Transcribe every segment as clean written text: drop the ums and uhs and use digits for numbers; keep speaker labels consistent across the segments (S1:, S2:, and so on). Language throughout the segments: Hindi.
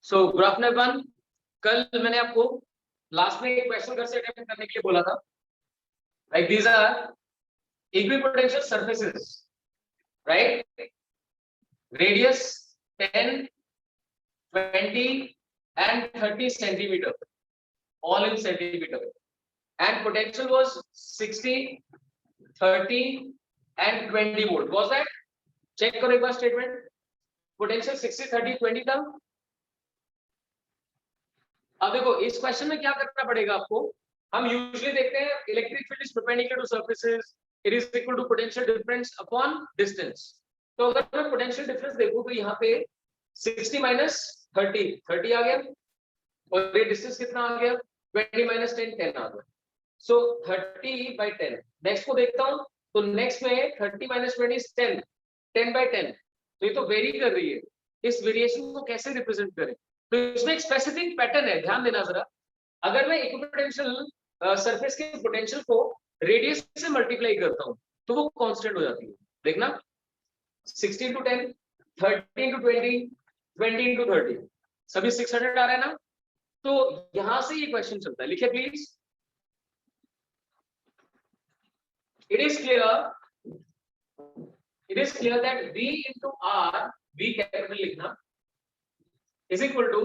S1: So good afternoon. कल मैंने आपको लास्ट में एक क्वेश्चन घर से अटेम्प्ट करने के लिए बोला था। Like these are equipotential surfaces, right? Radius 10, 20 and 30 centimeter, all in centimeter, and potential was 60, 30 and 20 volt. Was that? Check करो एक बार statement. Potential 60, 30, 20 था। अब देखो इस क्वेश्चन में क्या करना पड़ेगा आपको। हम यूजुअली देखते हैं electric field is perpendicular to surfaces, it is equal to potential difference upon distance. तो अगर मैं पोटेंशियल डिफरेंस देखूं तो यहाँ पे 60 माइनस 30 30 आ गया, और ये डिस्टेंस कितना आ गया 20 माइनस 10 10 आ गया। सो 30 by 10। नेक्स्ट को देखता हूँ तो नेक्स्ट में 30 माइनस 20 इज 10 10 by 10। तो ये तो वेरी कर रही है, इस वेरिएशन को कैसे रिप्रेजेंट करें? तो इसमें एक स्पेसिफिक पैटर्न है, ध्यान देना जरा। अगर मैं इक्विपोटेंशियल सरफेस के पोटेंशियल को रेडियस से मल्टीप्लाई करता हूं तो वो कांस्टेंट हो जाती है। देखना 60 into 10, 30 into 20, 20 into 30, सभी 600 आ रहा है ना। तो यहां से ये क्वेश्चन चलता है, लिखिए please. It is clear that V into R, V capital लिखना, इज इक्वल टू,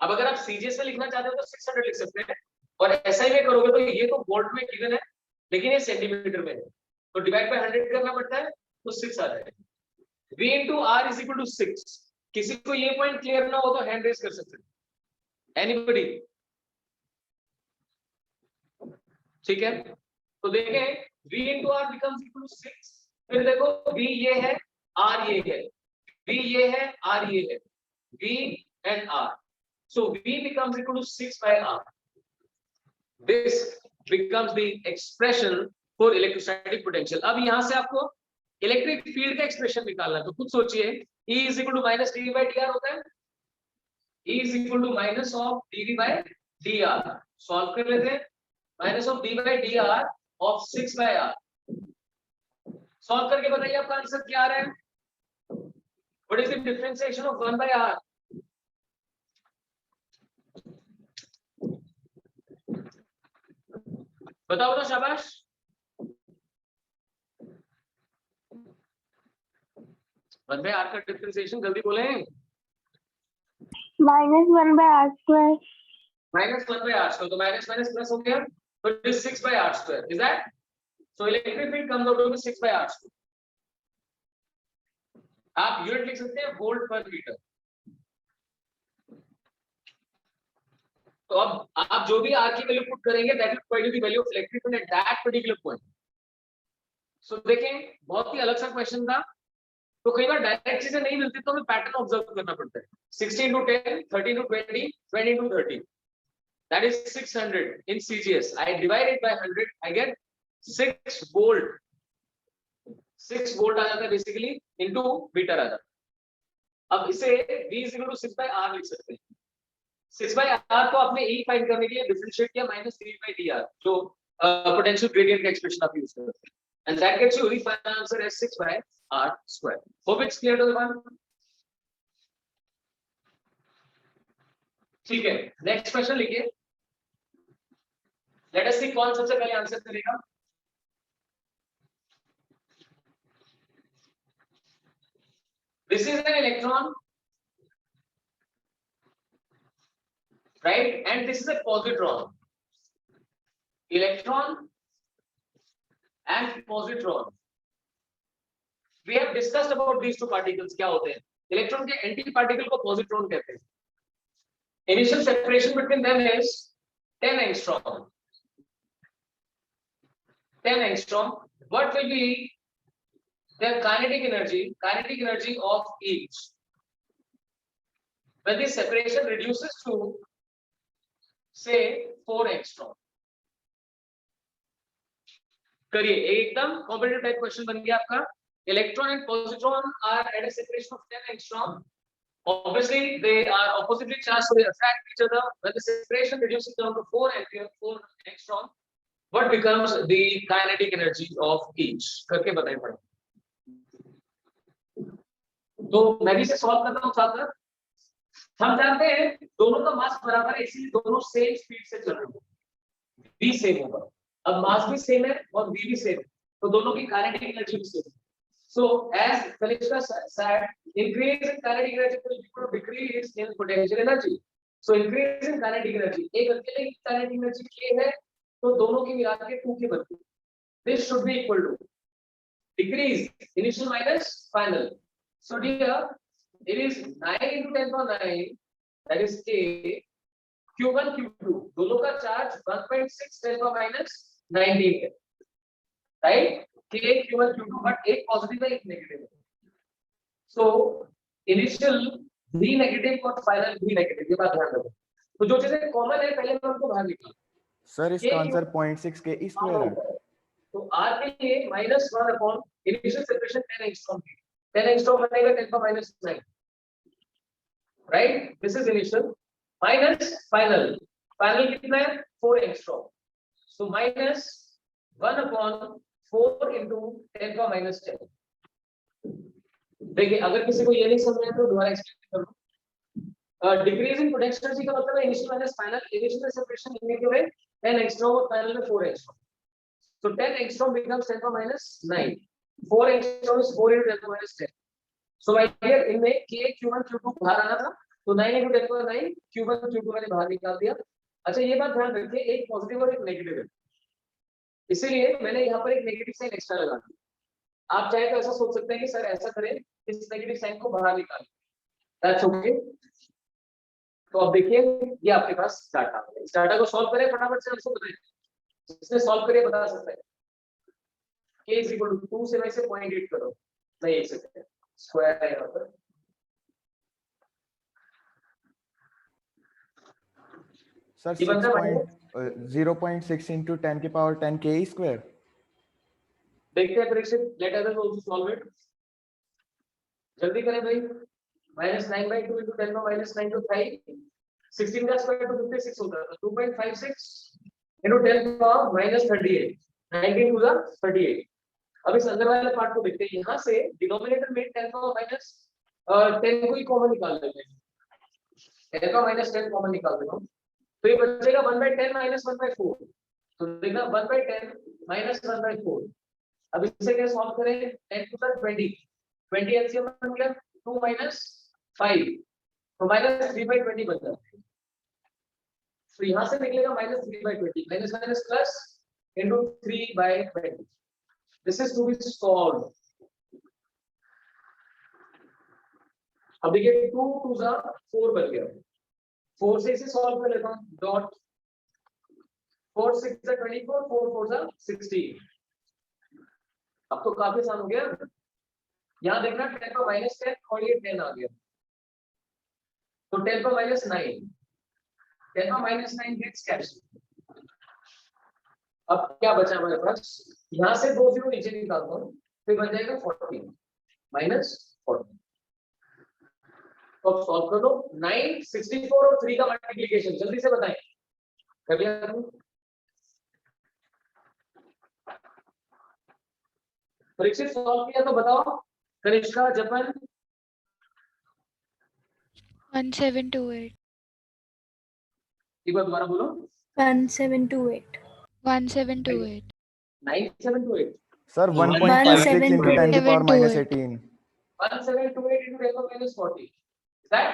S1: अब अगर आप सीजीएस में लिखना चाहते हो तो 600 लिख सकते हैं, और एसआई में करोगे तो ये तो वोल्ट में गिवन है लेकिन ये सेंटीमीटर में है, तो डिवाइड बाय 100 करना पड़ता है तो 6 आ जाएगा। V into R is equal to 6। किसी को ये पॉइंट क्लियर ना हो तो हैंड रेज कर सकते हैं, एनीबॉडी? ठीक है, तो देखें V into R becomes equal to 6। फिर देखो V ये है, R ये है, V ये है, R ये है, V and R, so V becomes equal to 6 by R। This becomes the expression for electrostatic potential। अब यहां से आपको इलेक्ट्रिक फील्ड का एक्सप्रेशन निकालना है, तो खुद सोचिए E is equal to minus dV by dr होता है। E is equal to minus of dV by dr। Solve कर लेते हैं। Minus of dV by dr of 6 by R। Solve करके बताइए आपका आंसर क्या आ रहा है। What is the differentiation of 1 by R? बताओ तो शाबाश। वन बाय आर का डिफरेंशिएशन जल्दी बोले।
S2: -1 by r square।
S1: -1 by r square, तो माइनस माइनस प्लस हो गया, तो it is 6 by r square। Is that? So electric field comes out to be 6 by r square। आप यूनिट लिख सकते हैं वोल्ट पर मीटर। तो अब आप जो भी आर की वैल्यू पुट करेंगे that will provide you the value of electric field at that particular point. So देखें बहुत ही अलग सा क्वेश्चन था, तो कई बार डायरेक्ट चीजें नहीं मिलती तो हमें पैटर्न ऑब्जर्व करना पड़ता है। 16 into 10, 30 into 20, 20 into 30, that is 600 in CGS। I divide it by 100, I get 6 volt। 6 volt आ जाता है बेसिकली into मीटर आ जाता है। अब इसे V is equal to 6 by R लिख सकते हैं। 6 by R को आपने E फाइंड करने के लिए डिफरेंशिएट किया माइनस 3 by dr, जो पोटेंशियल ग्रेडियंट का एक्सप्रेशन आप यूज करते हैं, and that gets you the final answer as 6 by R square। Hope it's clear to everyone? ठीक है, नेक्स्ट क्वेश्चन लिखिए। लेट अस सी कौन सबसे पहले आंसर करेगा। This is an electron, right? And this is a positron। Electron and positron, we have discussed about these two particles। क्या होते हैं? इलेक्ट्रॉन के एंटी पार्टिकल को पॉजिट्रॉन कहते हैं। Initial separation between them is 10 angstrom। 10 angstrom। What will be their kinetic energy of each when this separation reduces to say 4 angstrom? करिए, एकदम कॉम्पिटिटिव टाइप क्वेश्चन बन गया आपका। Electron and positron are at a separation of 10 angstrom। Obviously they are oppositely charged, so they attract each other। When the separation reduces down to 4 angstrom, what becomes the kinetic energy of each? करके बताइए पढ़ो। तो मैं भी इसे सॉल्व करता हूँ साथ साथ। हम जानते हैं दोनों का मास बराबर है, इसलिए दोनों सेम स्पीड से चल रहे हैं, v सेम होगा। अब मास भी सेम है और v भी सेम है, तो दोनों की काइनेटिक एनर्जी भी सेम है। So as Kanishka said, increase in kinetic energy will equal to decrease in potential energy. So increase in kinetic energy, एक अकेले की kinetic energy k है, तो दोनों की मिला के 2 k बनती है। This should be equal to decrease initial minus final. So dear, it is 9 into 10 power 9, that is k, q1 q2 दोनों का चार्ज 1.6 10 power minus 19 है, right? k q1 q2, but एक पॉजिटिव है एक नेगेटिव है। So initial v नेगेटिव और फाइनल v नेगेटिव, ये बात ध्यान रखो। तो जो चीजें कॉमन है पहले मैं उनको बाहर निकाल।
S3: सर इसका आंसर 0.6 के स्क्वायर है।
S1: तो r के लिए -1 अपॉन इनिशियल सेपरेशन 10 एंगस्ट्रॉम की, 10 एंगस्ट्रॉम बनेगा 10 का -9, right? This is initial minus final, final कितना है 4 एंगस्ट्रॉम, सो -1 अपॉन 4 into 10 का -10। देखिए अगर किसी को ये नहीं समझ आया तो दोबारा एक्सप्लेन करूं। डिक्रीज इन पोटेंशियल एनर्जी का मतलब है initial minus final, initial separation लेने के लिए 10 एंगस्ट्रॉम और फाइनल में 4 angstrom, so 10 angstrom becomes 10 power minus 9, 4 angstrom is 4 into 10 power minus 10, so right here इनमें k q1 q2 बाहर आना था, तो 9 into 10 power 9 q1 q2 मैंने बाहर निकाल दिया। अच्छा ये बात ध्यान रखिए, एक पॉजिटिव और एक नेगेटिव है, इसीलिए मैंने यहाँ पर एक नेगेटिव साइन एक्स्ट्रा लगा दिया। आप चाहे तो ऐसा सोच सकते हैं कि सर ऐसा करें, इस नेगेटिव साइन को बाहर निकालें, दैट्स ओके। तो अब देखिए ये आपके पास डाटा है, इस डाटा को सॉल्व करें फटाफट से, हमको बताएं जिसने सॉल्व करिए बता सकता है। k is equal to 2 से मैं इसे 0.8 करो, नहीं 1 सेकंड स्क्वायर है यहाँ पर,
S3: सर
S1: ये बनता है
S3: 0.6 into 10 की पावर 10 k स्क्वायर।
S1: देखते हैं Parikshit, let us also solve it, जल्दी करें भाई। -9/2 into 10 का -9 तो 5, 16 का स्क्वायर तो 56 होता है, तो 2.56 into 10 का -38, 19 to the 38। अब इस अंदर वाले पार्ट को देखते हैं, यहाँ से डिनोमिनेटर में 10 का -10 को ही कॉमन निकाल लेते हैं, 10 का -10 कॉमन निकाल देता हूँ, तो ये बचेगा 1/10 - 1/4, तो देखना 1/10 - 1/4। अब इसे क्या सॉल्व करें, 10 to the 20 एलसीएम बन गया, 2 - 5 तो -3/20 बन जाता है, तो यहाँ से निकलेगा -3/20, minus minus plus into 3/20। This is to be solved। अब देखिए 2 2 जा 4 बन गया, 4 से इसे सॉल्व कर लेता हूँ, डॉट 4 6 जा 24, 4 4 जा 16। अब तो काफी आसान हो गया, यहाँ देखना 10 का -10 और ये 10 आ गया, तो 10 का -9, 10 का -9 गेट्स कैंसिल। अब क्या बचा हमारे पास, यहाँ से 2 0 नीचे निकालता हूँ, फिर बन जाएगा 40 -40। तो अब सॉल्व कर लो, 9 64 और 3 का मल्टीप्लिकेशन जल्दी से बताएं, कर लिया तुम? परीक्षित सॉल्व किया तो बताओ, कनिष्का जपन
S4: 1728
S1: एक बार दोबारा बोलो,
S2: 1728
S4: 1728
S1: 9728
S3: सर 1.56 into 10 की पावर -18।
S1: 1728 into 10 का -40, is that?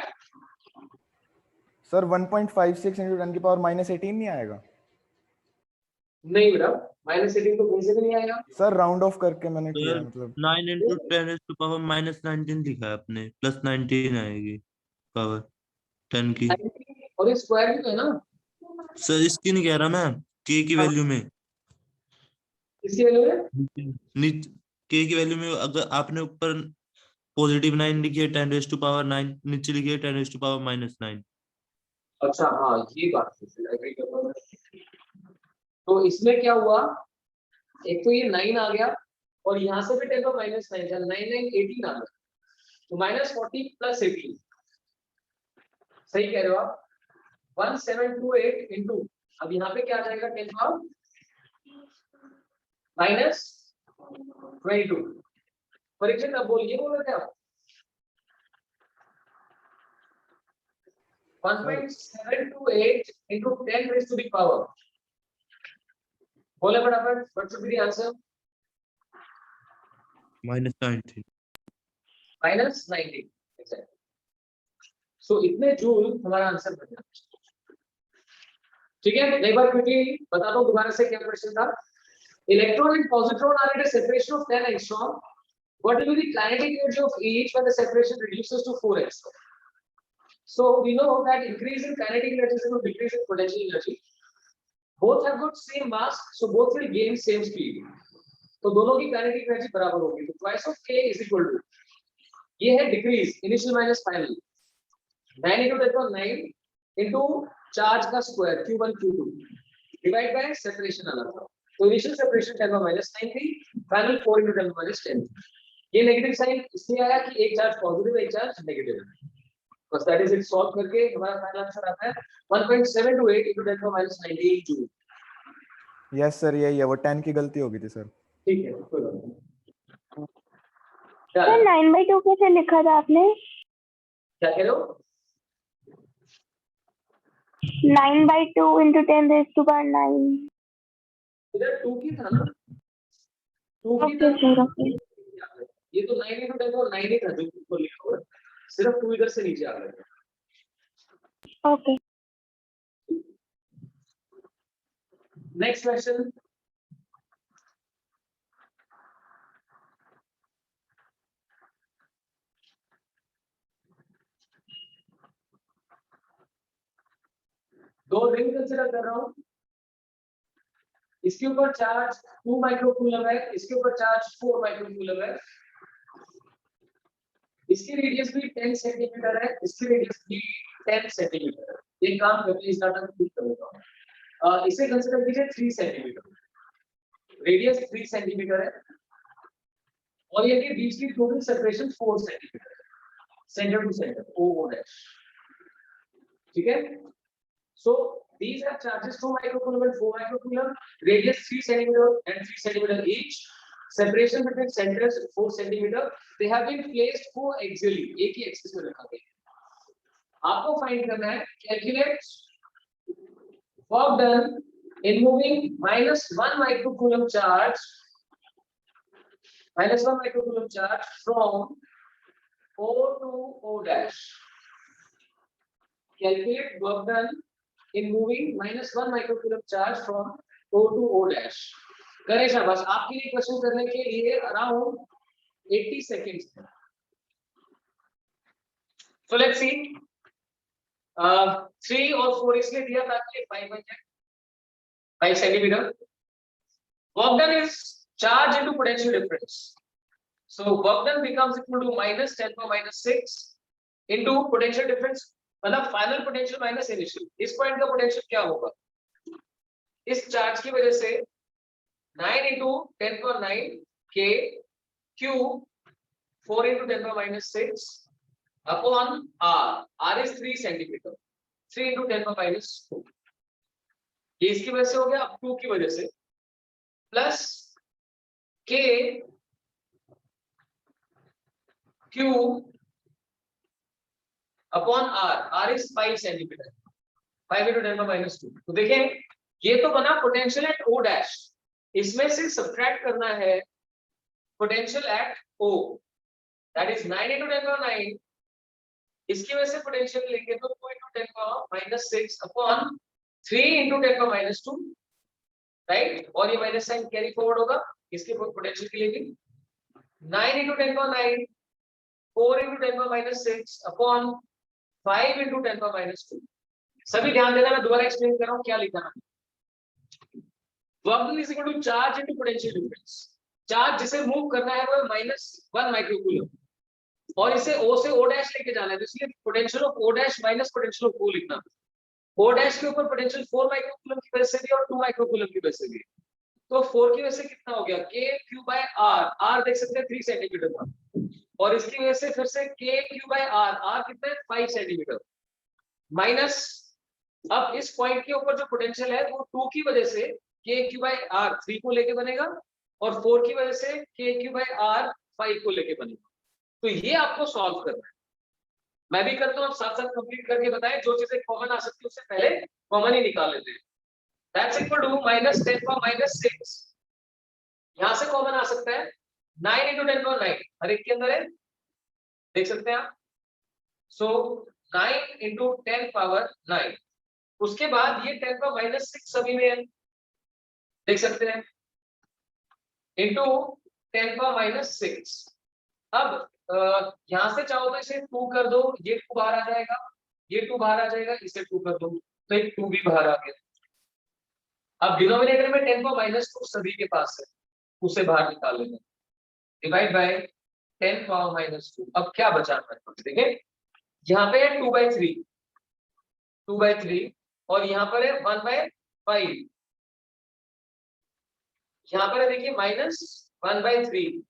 S3: सर 1.56 into 10 की पावर -18 नहीं आएगा?
S1: नहीं बेटा, -18 तो कहीं से भी नहीं आएगा
S3: सर राउंड ऑफ करके मैंने किया,
S5: सर
S3: मतलब
S5: 9 into 10 is to power -19 लिखा है आपने, +19 आएगी पावर 10 की।
S1: और ये स्क्वायर भी तो है ना
S5: सर इसकी नहीं कह रहा मैं, k की वैल्यू में,
S1: इसकी वैल्यू है,
S5: k की वैल्यू में अगर आपने ऊपर +9 लिखी है 10 raised to power 9, नीचे लिखी है 10 raised to power -9।
S1: अच्छा हाँ ये बात एग्री करता हूं मैं। तो इसमें क्या हुआ, एक तो ये 9 आ गया और यहाँ से भी 10 का -9 था, 9 9 18 आ गया, तो -40 + 18, सही कह रहे हो आप, 1728 इंटू, अब यहाँ पे क्या आ जाएगा 10 का -22। परीक्षित अब बोलिए, बोल रहे थे आप 1.728 into 10 raised to the power. बोले फटाफट, what should be the answer?
S5: -90.
S1: -90. Exactly. So इतने जूल हमारा आंसर बन जाता है। ठीक है, एक बार क्विकली बता दो दोबारा से क्या क्वेश्चन था। Electron and positron are at a separation of 10 angstrom. What will be the kinetic energy of each when the separation reduces to 4 angstrom? So we know that increase in kinetic energy is equal to decrease in potential energy. Both have got same mass, so both will gain same speed. तो दोनों की kinetic energy बराबर होगी। तो twice of k is equal to, ये है decrease, initial minus final, 9 into 10 power 9 into charge का square q1 q2 divide by separation अलग था। तो initial separation 10 power minus 9 थी, final 4 into 10 power minus 10। ये नेगेटिव साइन इसलिए आया कि एक चार्ज पॉजिटिव है, एक चार्ज नेगेटिव है। बस दैट इज इट, सॉल्व करके हमारा फाइनल आंसर आता है 1.728 into 10 power minus 98 joule.
S3: Yes sir, यही है, वो 10 की गलती होगी थी सर।
S1: ठीक है, कोई बात नहीं।
S2: सर 9/2 कैसे लिखा था आपने?
S1: क्या कह रहे हो?
S2: 9/2 into 10 raised to power 9.
S1: इधर 2 की था ना, 2 की
S2: ओके सर,
S1: था।
S2: ओके।
S1: ये तो 9 into 10 power 9 ही था जो ऊपर लिखा हुआ है, सिर्फ 2 इधर से नीचे आ गया।
S2: ओके।
S1: नेक्स्ट क्वेश्चन, दो रिंग कंसीडर कर रहा हूं। इसके ऊपर चार्ज 2 माइक्रोकूलम है, इसके ऊपर चार्ज 4 माइक्रोकूलम है। इसकी रेडियस भी 10 सेंटीमीटर है, इसकी रेडियस भी 10 सेंटीमीटर है। एक काम करते हैं, इस डाटा को क्लिक करूंगा। इसे कंसीडर कीजिए 3 सेंटीमीटर, रेडियस 3 सेंटीमीटर है और ये बीच की टोटल सेपरेशन 4 सेंटीमीटर है, centre to centre O dash. ठीक है, सो these are charges 2 microcoulomb and 4 microcoulomb, radius 3 centimeter and 3 centimeter each, separation between centers 4 centimeter, they have been placed coaxially, एक ही एक्सिस में रखा गया। आपको फाइंड करना है, calculate work done in moving -1 microcoulomb charge from O to O dash। Calculate work done in moving -1 microcoulomb charge from O to O dash। करें शाबाश, आपके लिए क्वेश्चन करने के लिए अराउंड 80 सेकेंड्स है। So let's see, 3 और 4 इसलिए दिया ताकि 5 बन जाए, 5 centimetre. Work done is charge into potential difference, so work done becomes equal to -10 power -6 into potential difference, मतलब फाइनल पोटेंशियल माइनस इनिशियल। इस पॉइंट का पोटेंशियल क्या होगा? इस चार्ज की वजह से 9 into 10 power 9 k q 4 into 10 power -6 upon r, r is 3 centimetre, 3 into 10 power -2, ये इसकी वजह से हो गया, अब 2 की वजह से plus k q upon r, r is 5 centimetre, 5 into 10 power -2। तो देखें, ये तो बना पोटेंशियल एट O डैश, इसमें से सब्ट्रैक्ट करना है potential at O, that is 9 into 10 power 9, इसकी वजह से पोटेंशियल लेंगे तो 2 into 10 power -6 upon 3 into 10 power -2, right, और ये माइनस साइन कैरी फॉरवर्ड होगा इसके पोटेंशियल के लिए भी। 9 into 10 power 9 4 into 10 power -6 upon 5 into 10 power -2। सभी ध्यान देना, मैं दोबारा एक्सप्लेन कर रहा हूं क्या लिखा है। Work done is equal to charge into potential difference. Charge जिसे मूव करना है वो -1 माइक्रोकूलम और इसे O से O डैश लेके जाना है, तो इसलिए potential of O dash minus potential of O लिखना। O डैश के ऊपर पोटेंशियल 4 माइक्रोकूलम की वजह से भी और 2 माइक्रोकूलम की वजह से भी, तो 4 की वजह से कितना हो गया, k q by r, r देख सकते हैं 3 सेंटीमीटर था, और इसकी वजह से फिर से k q by r, r कितना है 5 सेंटीमीटर, माइनस अब इस पॉइंट के ऊपर जो पोटेंशियल है वो 2 की वजह से k q by r 3 को लेके बनेगा और 4 की वजह से k q by r 5 को लेके बनेगा। तो ये आपको सॉल्व करना है। मैं भी करता हूँ, साथ साथ कंप्लीट करके बताएं, जो चीजें कॉमन आ सकती है उससे पहले कॉमन ही निकाल लेते हैं। That's equal to minus 10 power minus 6, यहां से कॉमन आ सकता है 9 इंटू 10 पावर 9, हर एक के अंदर है, देख सकते हैं आप। सो 9 इंटू 10 पावर 9, उसके बाद ये 10 पावर माइनस 6 सभी में है, देख सकते हैं, इंटू 10 पावर माइनस 6। अब यहां से चाहो तो इसे 2 कर दो, ये 2 बाहर आ जाएगा, ये 2 बाहर आ जाएगा, इसे 2 कर दो तो एक 2 भी बाहर आ गया। अब डिनोमिनेटर में 10 पावर माइनस 2 सभी के पास है, उसे बाहर निकाल लेना, डिवाइड बाय 10 पावर माइनस 2। अब क्या बचा हमारे पास, देखिए यहाँ पे है 2/3, 2/3, और यहाँ पर है 1/5, यहाँ पर है देखिए माइनस 1/3,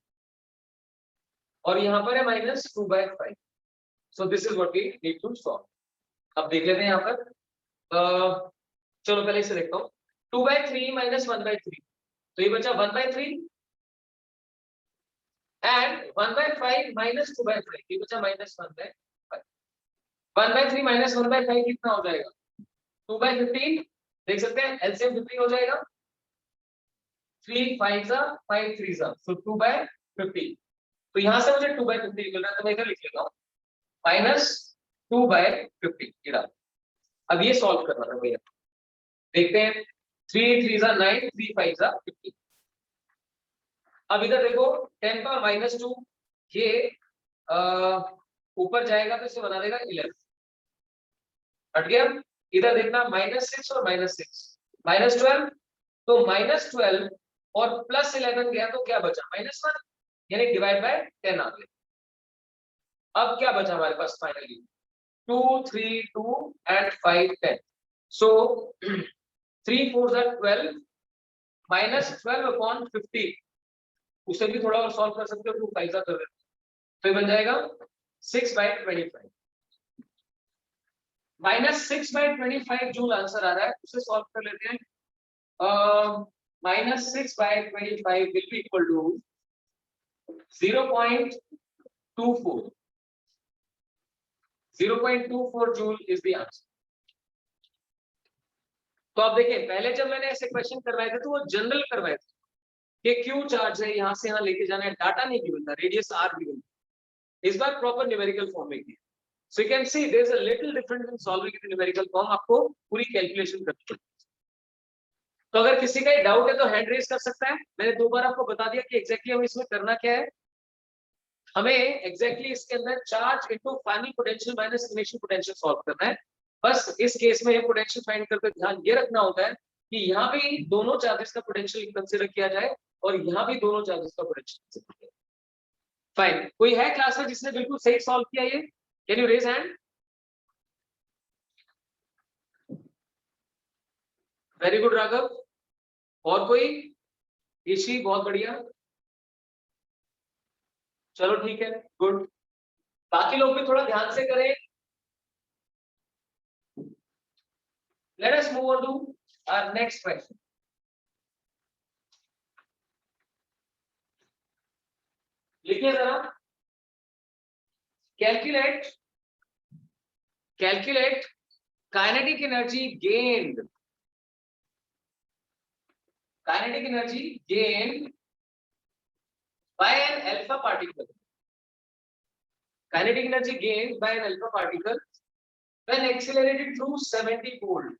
S1: और यहाँ पर है minus 2/5। So this is what we need to solve. अब देख लेते हैं यहाँ पर, चलो पहले इसे देखता हूँ, 2/3 माइनस 1/3, तो ये बचा 1/3, एंड 1/5 माइनस 2/5, ये बचा माइनस 1/5। 1/3 माइनस 1/5 कितना हो जाएगा, 2/15, देख सकते हैं एलसीएम 15 हो जाएगा, 3 5 जा 5 3 जा, सो 2/15। तो यहां से मुझे 2/15 मिल रहा है, तो मैं इधर लिख लेता हूँ माइनस 2/15, ये रहा। अब ये सॉल्व करना है भैया, देखते हैं, 3 3 जा 9, 3 5 जा 15। अब इधर देखो 10 पावर माइनस 2, ये ऊपर जाएगा तो इसे बना देगा 11, हट गया। इधर देखना -6 और -6, -12, तो -12 और +11 गया तो क्या बचा, -1, यानी डिवाइड बाय 10 आ गया। अब क्या बचा हमारे पास फाइनली, 2 3 2 एंड 5 10, सो 3 4 जा 12, -12 अपॉन 50, उसे भी थोड़ा और सॉल्व कर सकते हो, 2 5 जा कर देते, तो बन जाएगा 6/25, -6/25 जूल आंसर आ रहा है, उसे सॉल्व कर लेते हैं। -6/25 will be equal to 0.24, 0.24 joule is the answer। तो आप देखिए, पहले जब मैंने ऐसे क्वेश्चन करवाए थे तो वो जनरल करवाए थे कि क्यू चार्ज है, यहां से यहां लेके जाना है, डाटा नहीं गिवन था, रेडियस आर गिवन। इस बार प्रॉपर न्यूमेरिकल फॉर्म में किया, so you can see there is a little difference in solving it in numerical form, आपको पूरी कैलकुलेशन करनी है। तो अगर किसी का डाउट है तो हैंड रेज कर सकता है। मैंने 2 बार आपको बता दिया कि एग्जैक्टली हमें इसमें करना क्या है। हमें एग्जैक्टली इसके अंदर charge into final potential minus initial potential solve करना है। बस इस केस में पोटेंशियल फाइंड करते ध्यान ये रखना होता है कि यहाँ भी दोनों चार्जेस का पोटेंशियल कंसीडर किया जाए और यहाँ भी दोनों चार्जेस का पोटेंशियल कंसीडर किया जाए। फाइन, कोई है क्लास में जिसने बिल्कुल सही सॉल्व किया ये, can you raise hand? Very good Raghav. और कोई? ईशी, बहुत बढ़िया, चलो ठीक है, गुड। बाकी लोग भी थोड़ा ध्यान से करें। Let us move on to our next question. लिखिए जरा, calculate kinetic energy gained, kinetic energy gained by an alpha particle, kinetic energy gained by an alpha particle when accelerated through 70 volt,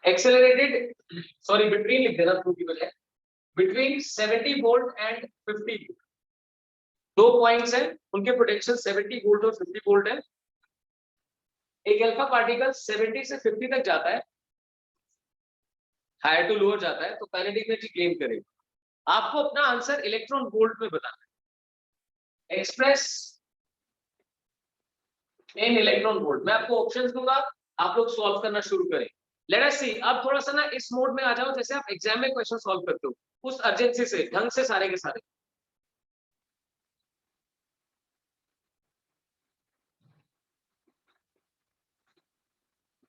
S1: accelerated, sorry between लिख देना, through की बजाय, between 70 volt and 50 volt, 2 points हैं, उनके पोटेंशियल 70 वोल्ट और 50 वोल्ट है। एक अल्फा पार्टिकल 70 से 50 तक जाता है, हायर टू लोअर जाता है, तो काइनेटिक एनर्जी गेन करेगा। आपको अपना आंसर इलेक्ट्रॉन वोल्ट में बताना है, एक्सप्रेस इन इलेक्ट्रॉन वोल्ट। मैं आपको ऑप्शंस दूंगा, आप लोग सॉल्व करना शुरू करें। लेट अस सी, अब थोड़ा सा ना इस मोड में आ जाओ जैसे आप एग्जाम में क्वेश्चन सॉल्व करते हो, उस अर्जेंसी से, ढंग से सारे के सारे।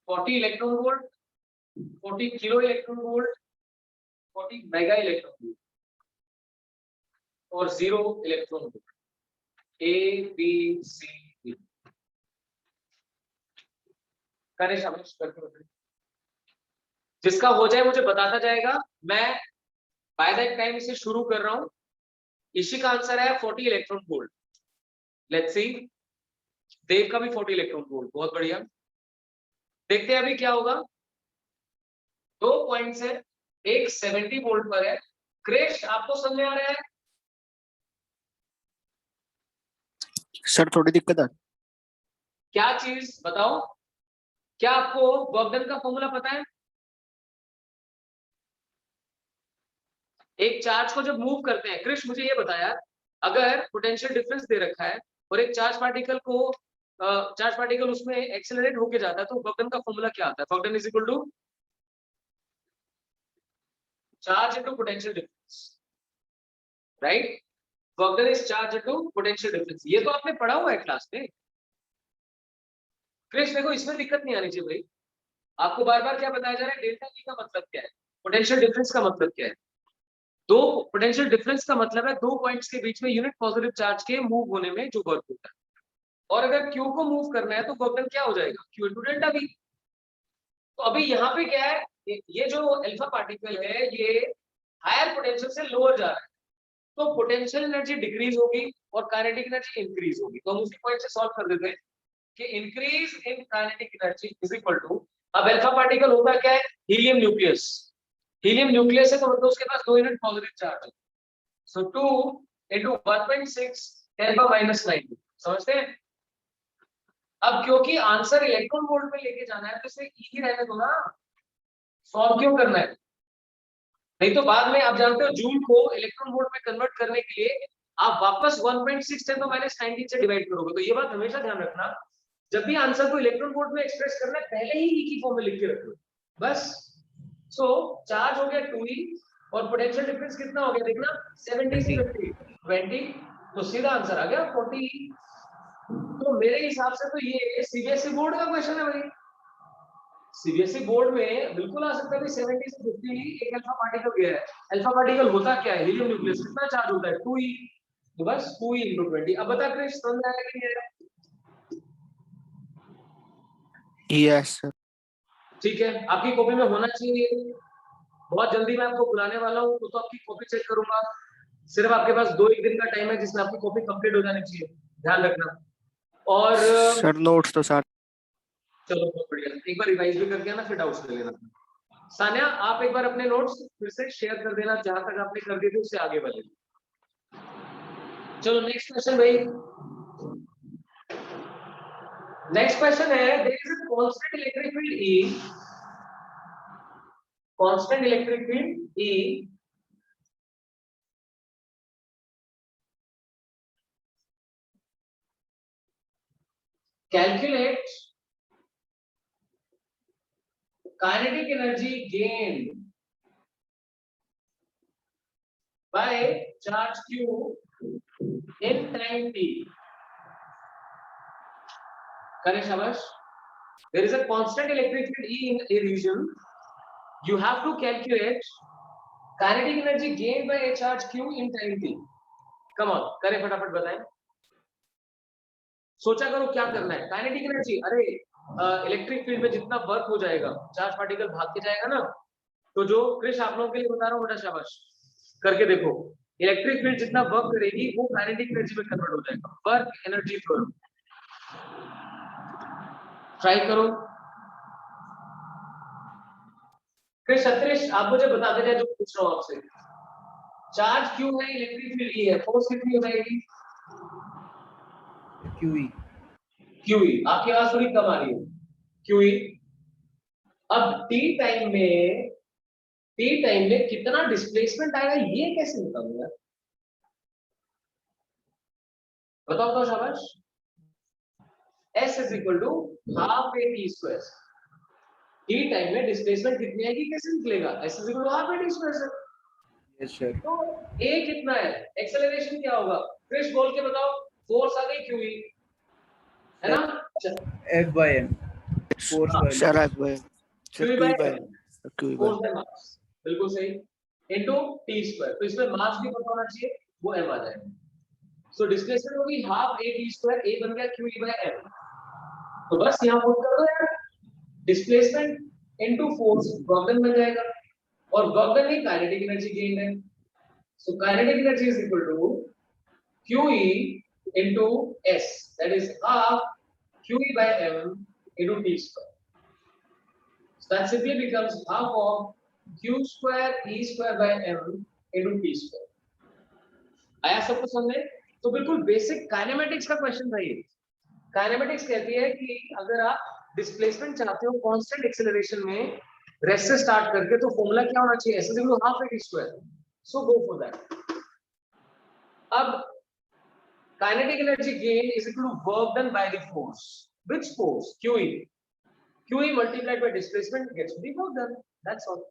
S1: $40 electron volt, 40 kilo electron volt, 40 mega electron volt. और 0 electron volt, A B C D। करें शाबाश करके बताइए। जिसका हो जाए मुझे बताता जाएगा। मैं बाय दैट टाइम इसे शुरू कर रहा हूं। इसी का आंसर है 40 इलेक्ट्रॉन वोल्ट। लेट्स सी, देव का भी 40 इलेक्ट्रॉन वोल्ट, बहुत बढ़िया। देखते हैं अभी क्या होगा। 2 पॉइंट्स है, एक 70 वोल्ट पर है। क्रिश आपको समझ में आ रहा है?
S6: सर थोड़ी दिक्कत है।
S1: क्या चीज बताओ? क्या आपको गॉगडन का फॉर्मूला पता है? एक चार्ज को जब मूव करते हैं, क्रिश मुझे ये बताया, अगर पोटेंशियल डिफरेंस दे रखा है और एक चार्ज पार्टिकल उसमें एक्सेलरेट होके जाता है, तो गॉगडन का फॉर्मूला क्या आता है? Work done is equal to charge into potential difference, right? Work done is charge into potential difference. ये तो आपने पढ़ा हुआ है क्लास में। क्रिश देखो, इसमें दिक्कत नहीं आनी चाहिए भाई। आपको बार बार क्या बताया जा रहा है? डेल्टा टी का मतलब क्या है, पोटेंशियल डिफरेंस का मतलब क्या है। दो पोटेंशियल डिफरेंस का मतलब है दो पॉइंट्स के बीच में यूनिट पॉजिटिव चार्ज के मूव होने में जो वर्क होता है। और अगर Q को मूव करना है तो गॉगडन क्या हो जाएगा? Q into delta V। तो अभी यहाँ पे क्या है, ये जो अल्फा पार्टिकल है ये हायर पोटेंशियल से लोअर जा रहा है, तो पोटेंशियल एनर्जी डिक्रीज होगी और काइनेटिक एनर्जी इंक्रीज होगी। तो हम उसी पॉइंट से सॉल्व कर देते हैं कि increase in kinetic energy is equal to, अब अल्फा पार्टिकल होता क्या है? Helium nucleus. हीलियम न्यूक्लियस है तो मतलब उसके पास 2 यूनिट पॉजिटिव चार्ज है। सो 2 into 1.6 10⁻⁹। समझते हैं? अब क्योंकि आंसर इलेक्ट्रॉन वोल्ट में लेके जाना है तो इसे ई ही रहने दो ना, सॉल्व क्यों करना है? नहीं तो बाद में आप जानते हो जूल को इलेक्ट्रॉन वोल्ट में कन्वर्ट करने के लिए आप वापस 1.6 10⁻⁹ से डिवाइड करोगे। तो ये बात हमेशा ध्यान रखना, जब भी आंसर को इलेक्ट्रॉन वोल्ट में एक्सप्रेस करना है पहले ही ई की फॉर्म में लिख के रखो बस। सो चार्ज हो गया 2e और पोटेंशियल डिफरेंस कितना हो गया देखना, 70 से 20, तो सीधा आंसर आ गया 40। तो मेरे हिसाब से तो ये सीबीएसई बोर्ड का क्वेश्चन है भाई। सीबीएसई बोर्ड में बिल्कुल आ सकता है कि 70 से 50 एक अल्फा पार्टिकल गया है। अल्फा पार्टिकल होता क्या है? Helium nucleus. कितना चार्ज होता है? 2e। तो बस 2e × 20। अब बता क्रिश, समझ में आया कि नहीं आया?
S6: Yes sir.
S1: ठीक है, आपकी कॉपी में होना चाहिए। बहुत जल्दी मैं आपको बुलाने वाला हूँ तो आपकी कॉपी चेक करूंगा। सिर्फ आपके पास 2-1 दिन का टाइम है जिसमें आपकी कॉपी कंप्लीट हो जानी चाहिए, ध्यान रखना। और
S6: सर नोट्स तो साथ।
S1: चलो बहुत बढ़िया, एक बार रिवाइज भी करके ना फिर डाउट्स ले लेना। सानिया आप एक बार अपने नोट्स फिर से शेयर कर देना, जहां तक आपने कर दिए थे उससे आगे वाले। चलो नेक्स्ट क्वेश्चन भाई। नेक्स्ट क्वेश्चन है, there is a constant electric field E, constant electric field E calculate kinetic energy gained by charge Q in time t. करें शाबाश। There is a constant electric field E in a region. You have to calculate kinetic energy gained by a charge Q in time t. Come on, करें फटाफट बताएं। सोचा करो क्या करना है। काइनेटिक एनर्जी, अरे इलेक्ट्रिक फील्ड में जितना वर्क हो जाएगा, चार्ज पार्टिकल भाग के जाएगा ना, तो जो क्रिश आप लोगों के लिए बता रहा हूँ बेटा, शाबाश करके देखो। इलेक्ट्रिक फील्ड जितना वर्क करेगी वो काइनेटिक एनर्जी में कन्वर्ट हो जाएगा। वर्क एनर्जी थ्योरम ट्राई करो। क्रिश सत्रिश आप मुझे बताते जाए जो पूछ रहा हूँ आपसे। चार्ज क्यू है, इलेक्ट्रिक फील्ड ई है, फोर्स कितनी हो जाएगी? QE। आपकी आवाज थोड़ी कम आ रही है। QE। अब टी टाइम में कितना डिस्प्लेसमेंट आएगा ये कैसे निकालूंगा? बताओ तो शाबाश। S is equal to half a t square. T time में डिस्प्लेसमेंट कितनी आएगी कैसे निकलेगा? S is equal to half a t square.
S3: Yes sir.
S1: तो A कितना है? एक्सेलरेशन क्या होगा? क्रिश बोल के बताओ। फोर्स आ गई QE है ना?
S3: F/m force by
S6: sir
S1: QE by m,
S6: Q
S1: force by mass, बिल्कुल सही, इनटू टी स्क्वायर। तो इसमें मास भी पता होना चाहिए वो m आ जाएगा। सो डिस्प्लेसमेंट होगी half a t square, a बन गया q e by m। तो बस यहाँ पुट कर दो यार, displacement into force work done बन जाएगा, और वर्क डन ही काइनेटिक एनर्जी गेन है। So kinetic energy is equal to QE into S, that is half QE by M into T square. So that simply becomes half of Q square E square by M into T square. आया सबको समझे? तो बिल्कुल बेसिक काइनेमेटिक्स का क्वेश्चन था ये। काइनेमेटिक्स कहती है कि अगर आप डिस्प्लेसमेंट चाहते हो कांस्टेंट एक्सेलरेशन में रेस्ट से स्टार्ट करके, तो फॉर्मूला क्या होना चाहिए? S is equal to half a t square. So go for that. अब kinetic energy gain is equal to work done by the force. Which force? QE. QE multiplied by displacement gets to the work done. That's all.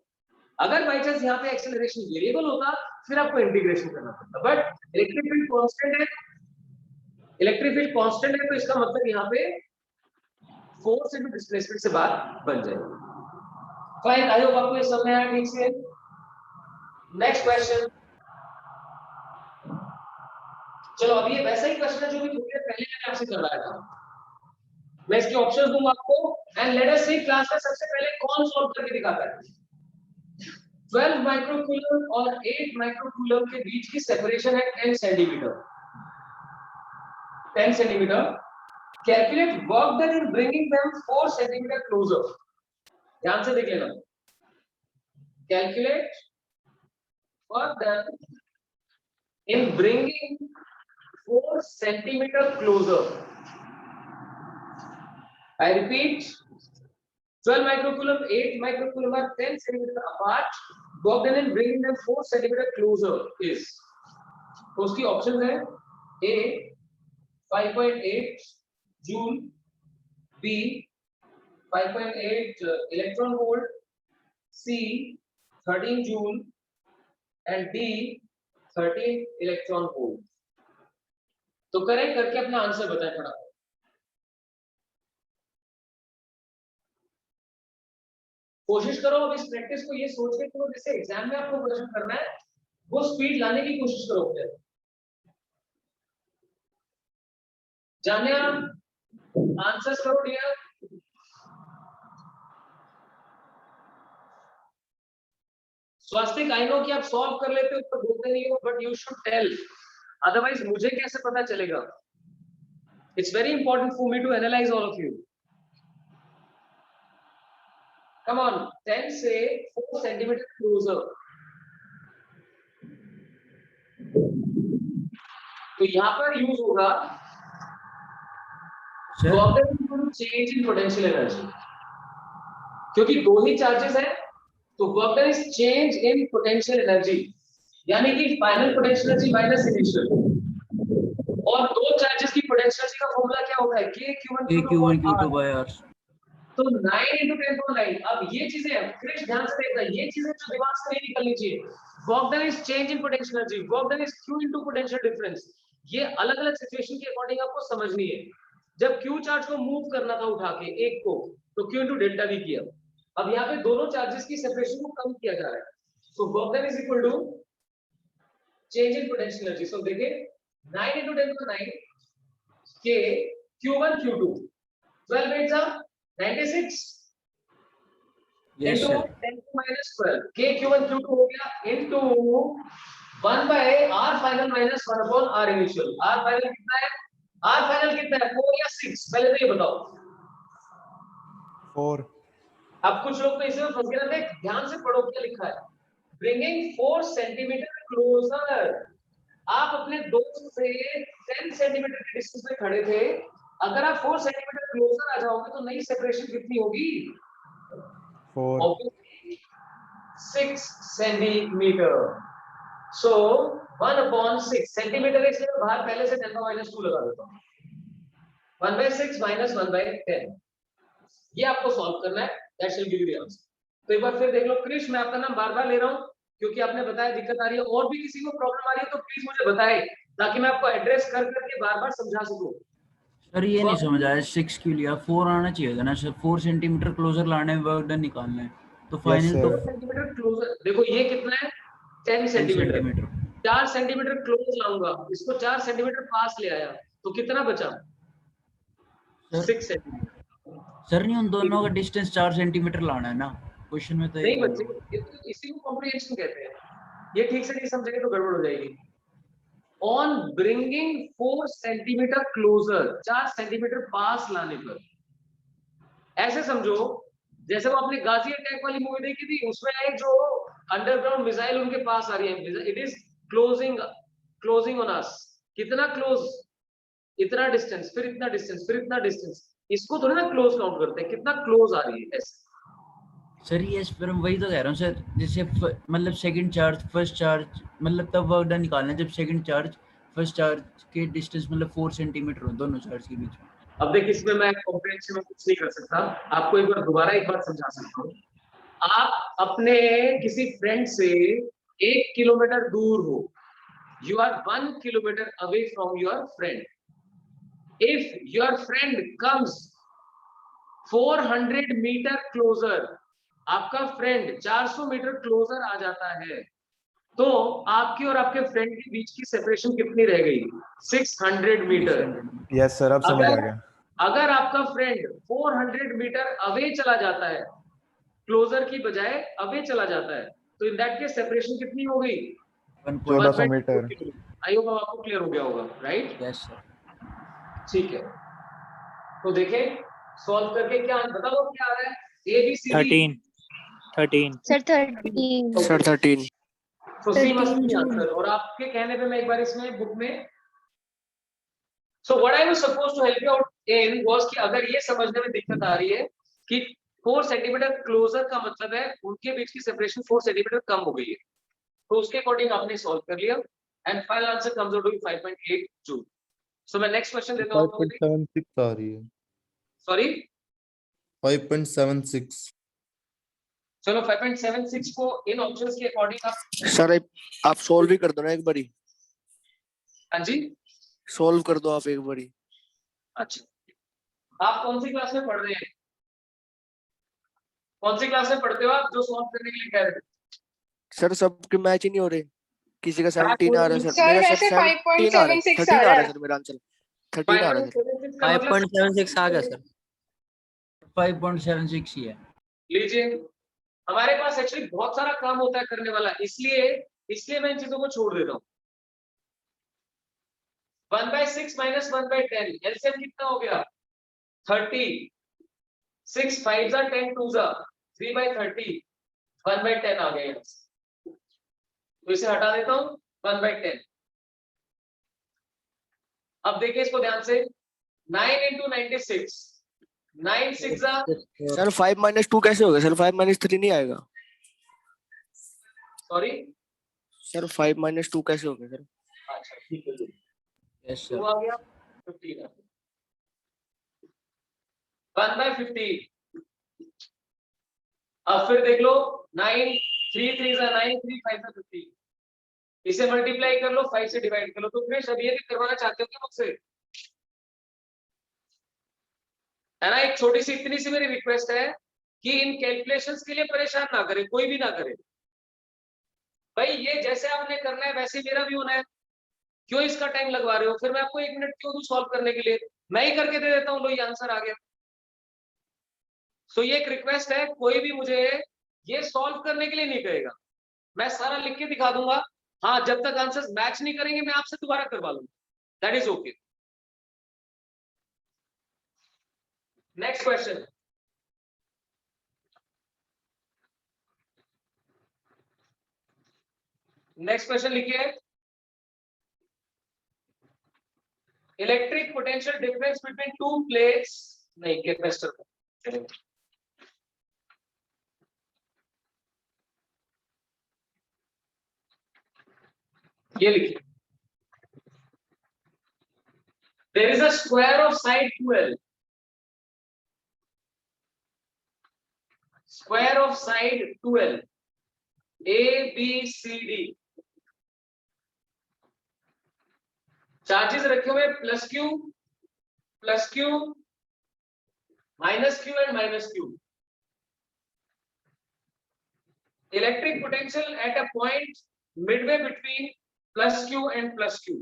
S1: अगर बाई चांस यहाँ पे एक्सेलरेशन वेरिएबल होता, फिर आपको इंटीग्रेशन करना पड़ता, बट इलेक्ट्रिक फील्ड कांस्टेंट है। इलेक्ट्रिक फील्ड कांस्टेंट है, तो इसका मतलब यहाँ पे फोर्स इनटू डिस्प्लेसमेंट से बात बन जाएगी। फाइन, आई होप आपको ये समझ में आया ठीक से। Next question. चलो अब ये वैसा ही क्वेश्चन है जो भी थोड़ी देर पहले मैंने आपसे करवाया था। मैं इसके ऑप्शंस दूंगा आपको, and let us see class में सबसे पहले कौन सॉल्व करके दिखाता है। 12 माइक्रोकूलम और 8 माइक्रोकूलम के बीच की सेपरेशन है 10 centimetre. 10 centimetre. Calculate work done in bringing them 4 centimetre closer. ध्यान से देख लेना। Calculate work done in bringing 4 centimeter closer. I repeat, 12 microcoulomb, 8 microcoulomb are 10 centimeter apart. Work done in bringing them 4 centimeter closer is. तो उसकी ऑप्शन है A 5.8 joule, B 5.8 electron volt, C 13 joule and D 13 electron volt. तो करें करके अपना आंसर बताएं थोड़ा। कोशिश करो अब इस प्रैक्टिस को ये सोच के करो जैसे एग्जाम में आपको क्वेश्चन करना है, वो स्पीड लाने की कोशिश करो। फिर जाने आंसर्स करो डियर। स्वास्तिक, आई नो कि आप सॉल्व कर लेते हो तो बोलते नहीं हो, but you should tell, otherwise मुझे कैसे पता चलेगा? It's very important for me to analyse all of you. Come on, 10 से 4 सेंटीमीटर क्लोजर। तो यहां पर यूज होगा चेंज इन पोटेंशियल एनर्जी, क्योंकि दो ही चार्जेस हैं, तो work done is change in potential energy, यानी कि final potential energy minus initial. और दो चार्जेस की पोटेंशियल एनर्जी का फॉर्मूला क्या होता है? Q1 Q2 by R। तो 9 × 10⁹। अब ये चीजें क्रिश ध्यान से देखना, ये चीजें जो दिमाग से नहीं निकलनी चाहिए। Work done is change in potential energy, work done is Q × potential difference. ये अलग अलग सिचुएशन के अकॉर्डिंग आपको समझनी है। जब Q चार्ज को मूव करना था उठा के एक को, तो Q × डेल्टा V किया। अब यहाँ पे दोनों चार्जेस की सेपरेशन को कम किया जा रहा है, so work done is equal to change in potential energy. So देखिए 9 × 10⁹ के Q1 Q2, 12 8 are 96 into 10⁻12 के Q1 Q2 हो गया into 1 by R final minus 1 upon R initial। R final कितना है? R final कितना है? 4 या 6? पहले तो ये बताओ।
S3: 4।
S1: अब कुछ लोग तो इसमें फंस गए थे, ध्यान से पढ़ो क्या लिखा है। Bringing 4 centimetre closer. आप अपने दोस्त से 10 सेंटीमीटर के डिस्टेंस पे खड़े थे, अगर आप 4 सेंटीमीटर क्लोजर आ जाओगे तो नई सेपरेशन कितनी होगी?
S3: 4।
S1: 6 सेंटीमीटर। सो 1/6 सेंटीमीटर, इसलिए बाहर पहले से 10⁻2 लगा देता हूं। 1/6 - 1/10। ये आपको सॉल्व करना है, that shell give you the answer. तो एक बार फिर देख लो। क्रिश, मैं आपका नाम बार-बार ले रहा हूं क्योंकि आपने बताया दिक्कत आ रही है, और भी किसी को प्रॉब्लम आ रही है तो प्लीज मुझे बताएं, ताकि मैं आपको एड्रेस कर करके बार-बार समझा सकूं।
S7: सर ये नहीं समझ आया, 6 क्यों लिया? 4 आना चाहिए था ना सर। 4 सेंटीमीटर क्लोजर लाने में वर्क डन निकालना है, तो फाइनल तो
S1: 4 सेंटीमीटर क्लोजर। देखो ये कितना है? 10 सेंटीमीटर। 4 सेंटीमीटर क्लोज लाऊंगा, इसको 4 सेंटीमीटर पास ले आया, तो कितना बचा? 6 सेंटीमीटर।
S7: सर नहीं उन दोनों का डिस्टेंस 4 सेंटीमीटर लाना है ना, क्वेश्चन में तो
S1: नहीं
S7: ये
S1: बच्चे, इसी को कॉम्प्रिहेंशन कहते हैं। ये ठीक से नहीं समझेंगे तो गड़बड़ हो जाएगी। On bringing 4 centimetre closer, 4 centimetre पास लाने पर, ऐसे समझो जैसे वो आपने गाजी अटैक वाली मूवी देखी थी, उसमें एक जो अंडरग्राउंड मिसाइल उनके पास आ रही है, it is closing on us. कितना क्लोज? इतना डिस्टेंस, फिर इतना डिस्टेंस, फिर इतना डिस्टेंस। इसको थोड़ा ना क्लोज काउंट करते हैं, कितना क्लोज आ रही है ऐसे।
S7: सर ये फिर वही तो कह रहा हूँ सर, जैसे मतलब सेकंड चार्ज फर्स्ट चार्ज, मतलब तब वर्क डन निकालना है जब सेकंड चार्ज फर्स्ट चार्ज के डिस्टेंस मतलब 4 सेंटीमीटर हो दोनों चार्ज के बीच में।
S1: अब देखिए इसमें मैं कॉम्प्रिहेंशन में कुछ नहीं कर सकता, आपको एक बार दोबारा एक बार समझा सकता हूँ। आप अपने किसी फ्रेंड से 1 किलोमीटर दूर हो, you are 1 kilometer away from your friend. If your friend comes 400 meter closer, आपका फ्रेंड 400 मीटर क्लोजर आ जाता है, तो आपकी और आपके फ्रेंड के बीच की सेपरेशन कितनी रह गई? 600 मीटर।
S3: यस सर, अब समझ आ गया।
S1: अगर आपका फ्रेंड 400 मीटर अवे चला जाता है, क्लोजर की बजाय अवे चला जाता है, तो इन दैट केस सेपरेशन कितनी हो गई?
S3: 1400 मीटर।
S1: आई होप आपको क्लियर हो गया होगा, राइट?
S7: Yes sir.
S1: ठीक है, तो देखें सॉल्व करके क्या बताओ क्या आ रहा है? A B C D
S6: 13
S2: Sir, 13.
S6: Sir 13
S1: तो C must
S2: 13
S1: be
S2: June.
S1: Answer. और आपके कहने पे मैं एक बार इसमें बुक में, so what I was supposed to help you out in was कि अगर ये समझने में दिक्कत आ रही है कि 4 सेंटीमीटर क्लोजर का मतलब है उनके बीच की सेपरेशन 4 सेंटीमीटर कम हो गई है, तो उसके अकॉर्डिंग आपने सॉल्व कर लिया and final answer comes out to be 5.8 joule. So मैं नेक्स्ट क्वेश्चन देता हूं।
S5: 5.76 आ रही है।
S1: सॉरी
S5: 5.76।
S1: चलो 5.76 को इन ऑप्शंस के अकॉर्डिंग आप,
S6: सर आप सोल्व ही कर दो ना एक बारी,
S1: हाँ जी
S6: सोल्व कर दो आप एक बारी।
S1: अच्छा, आप कौन सी क्लास में पढ़ रहे हैं? कौन सी क्लास में पढ़ते हो आप जो सॉल्व करने के लिए कह रहे थे?
S6: सर सबके मैच ही नहीं हो रहे, किसी का 17 आ रहा है सर,
S8: सर
S6: मेरा
S8: वैसे
S6: 17 आ रहा है,
S8: 5.76
S6: 13
S8: आ
S6: आ
S8: रहा
S6: रहा
S8: है।
S6: है सर, मेरा आंसर 13 आ रहा है सर।
S1: 5.76 का मतलब
S9: 5.76 आ गया सर।
S7: 5.76 ही है।
S1: लीजिए, हमारे पास एक्चुअली बहुत सारा काम होता है करने वाला, इसलिए मैं इन चीजों को छोड़ देता हूँ। 1/6 माइनस 1/10 एलसीएम कितना हो गया? 30। 6 5 जा 10 2 जा 3/30 1/10 आ गया यहाँ से। तो इसे हटा देता हूँ 1/10। अब देखिए इसको ध्यान से, 9 into 96 9 6 जा,
S6: सर 5 - 2 कैसे होगा सर? 5 - 3 नहीं आएगा
S1: सॉरी
S6: सर, 5 - 2 कैसे होगा सर?
S1: अच्छा ठीक है,
S7: यस
S1: 2
S7: सर।
S1: आ गया 15 1/15। अब फिर देख लो 9 3 3 जा 9 3 5 जा 15, इसे मल्टीप्लाई कर लो 5 से डिवाइड कर लो। तो फिर अब ये भी करवाना चाहते हो क्या मुझसे? है ना, एक छोटी सी इतनी सी मेरी रिक्वेस्ट है कि इन कैलकुलेशंस के लिए परेशान ना करें, कोई भी ना करे भाई। ये जैसे आपने करना है वैसे मेरा भी होना है, क्यों इसका टाइम लगवा रहे हो? फिर मैं आपको 1 मिनट क्यों दूं सॉल्व करने के लिए? मैं ही करके दे देता हूं, लो ये आंसर आ गया। सो ये एक रिक्वेस्ट है, कोई भी मुझे ये सॉल्व करने के लिए नहीं कहेगा, मैं सारा लिख के दिखा दूंगा। हाँ, जब तक आंसर्स मैच नहीं करेंगे मैं आपसे दोबारा करवा लूंगा, that is okay. Next question, next question लिखिए, electric potential difference between two plates, नहीं कैपेसिटर, ये लिखिए, there is a square of side 12, square of side 12 A B C D, charges रखे हुए plus q minus q and minus q. Electric potential at a point midway between plus q and plus q,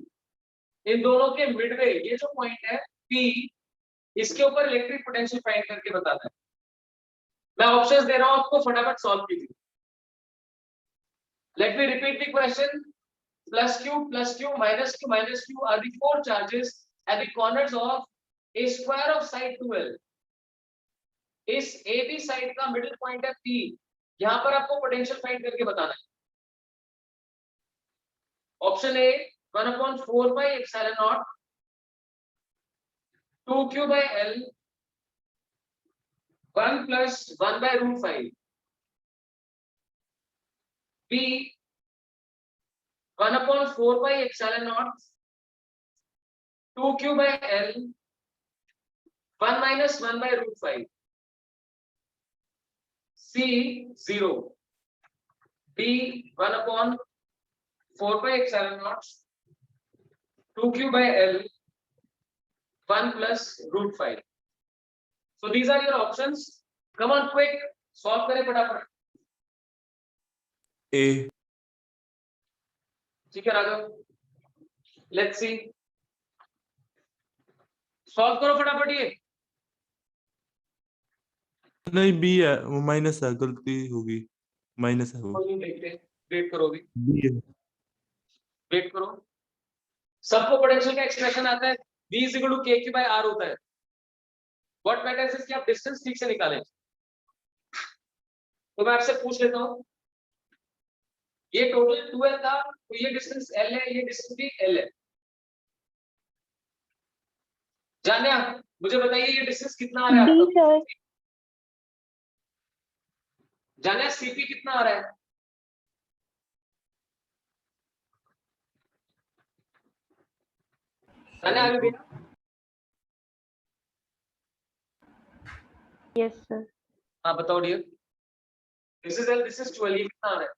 S1: इन दोनों के मिडवे ये जो पॉइंट है P, इसके ऊपर इलेक्ट्रिक पोटेंशियल फाइंड करके बताना है। मैं ऑप्शंस दे रहा हूं आपको, फटाफट सॉल्व कीजिए। Let me repeat the question. Plus q minus Q R the four charges at the corners of A square of side 2L। इस AB साइड का मिडिल पॉइंट है P, यहां पर आपको पोटेंशियल फाइंड करके बताना है। Option A 1/4 by epsilon naught 2q by L 1 plus 1 by root 5, B 1/4 by epsilon naught 2q by L 1 minus 1 by root 5, C 0, D 1/4 by epsilon naught 2q by L 1 plus root 5. So these are your options. Come on, quick, solve करें फटाफट।
S5: A,
S1: ठीक है राघव, let's see, solve करो फटाफट ये।
S5: नहीं B है, वो माइनस है, गलती होगी, माइनस है वो।
S1: कोई नहीं, देखते, वेट करो अभी,
S5: B है।
S1: वेट करो। सबको पोटेंशियल का एक्सप्रेशन आता है, V is equal to KQ by R होता है। What matters is कि आप डिस्टेंस ठीक से निकालें। तो मैं आपसे पूछ लेता हूं, ये टोटल 2L था, तो ये डिस्टेंस L है, ये डिस्टेंस भी L है। जानिया मुझे बताइए ये डिस्टेंस कितना आ रहा है
S2: D
S1: आपका?
S2: sir.
S1: जानिया CP कितना आ रहा है? जानिया आगे देखो।
S2: Yes sir.
S1: हाँ बताओ dear. This is L, this is 12, ये कितना आ रहा है?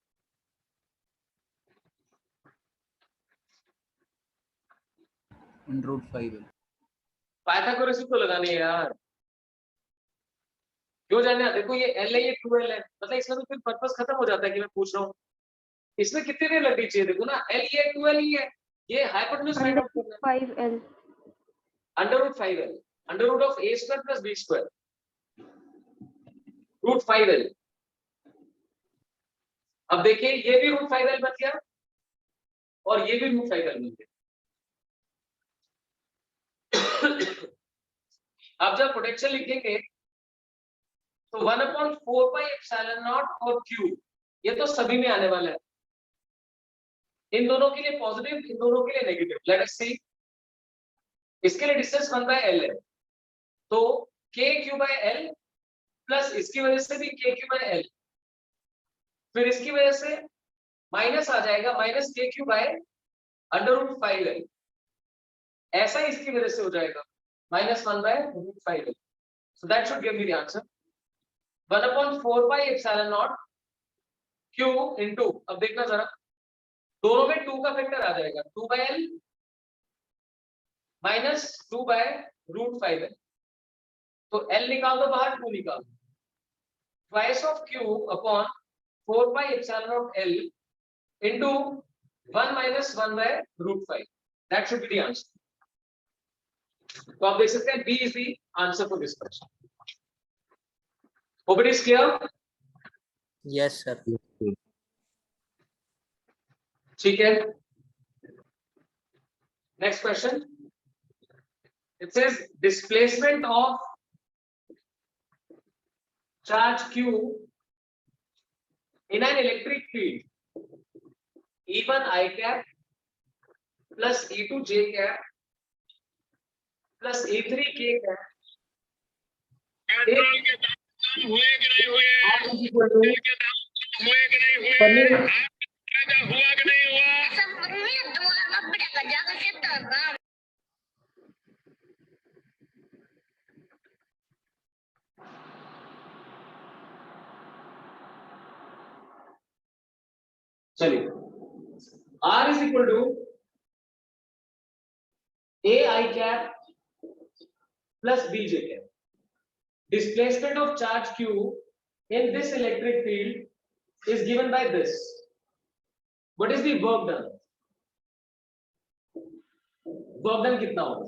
S7: √5
S1: पाइथागोरस तो लगानी है यार। क्यों जानिया? देखो ये L है, ये 2L है, मतलब इसमें तो फिर पर्पस खत्म हो जाता है कि मैं पूछ रहा हूँ। इसमें कितनी देर लगनी चाहिए? देखो ना, L ये 2L ही है, ये हाइपोटेन्यूज फाइंड आउट करना है।
S2: 5L.
S1: √5L, under root of A square plus B square, √5L। अब देखिए ये भी √5L बन गया और ये भी √5L बन गया। अब जब पोटेंशियल लिखेंगे तो 1/4 पाई एप्सिलॉन नॉट और Q, ये तो सभी में आने वाला है। इन दोनों के लिए पॉजिटिव, इन दोनों के लिए नेगेटिव। लेट अस सी, इसके लिए डिस्टेंस 1/L है, तो KQ/L प्लस इसकी वजह से भी KQ/L, फिर इसकी वजह से माइनस आ जाएगा, माइनस KQ/√5L, ऐसा इसकी वजह से हो जाएगा -1/√5L। So that should give me the answer. 1/4 pi epsilon not Q into, अब देखना जरा, दोनों में 2 का फैक्टर आ जाएगा, 2/L माइनस 2/√5L, तो L निकाल दो बाहर, 2 निकाल दो, twice of Q upon 4 pi epsilon not L into 1 minus 1/√5. That should be the answer. तो आप देख सकते हैं B is the answer for this question. Hope it is clear.
S6: Yes sir.
S1: ठीक है, next question. It says displacement of charge Q in an electric field E1 I cap plus E2 J cap plus E3 K cap चलिए, R is equal to A I cap plus B J cap. Displacement of charge Q in this electric field is given by this. What is the work done? Work done कितना होगा?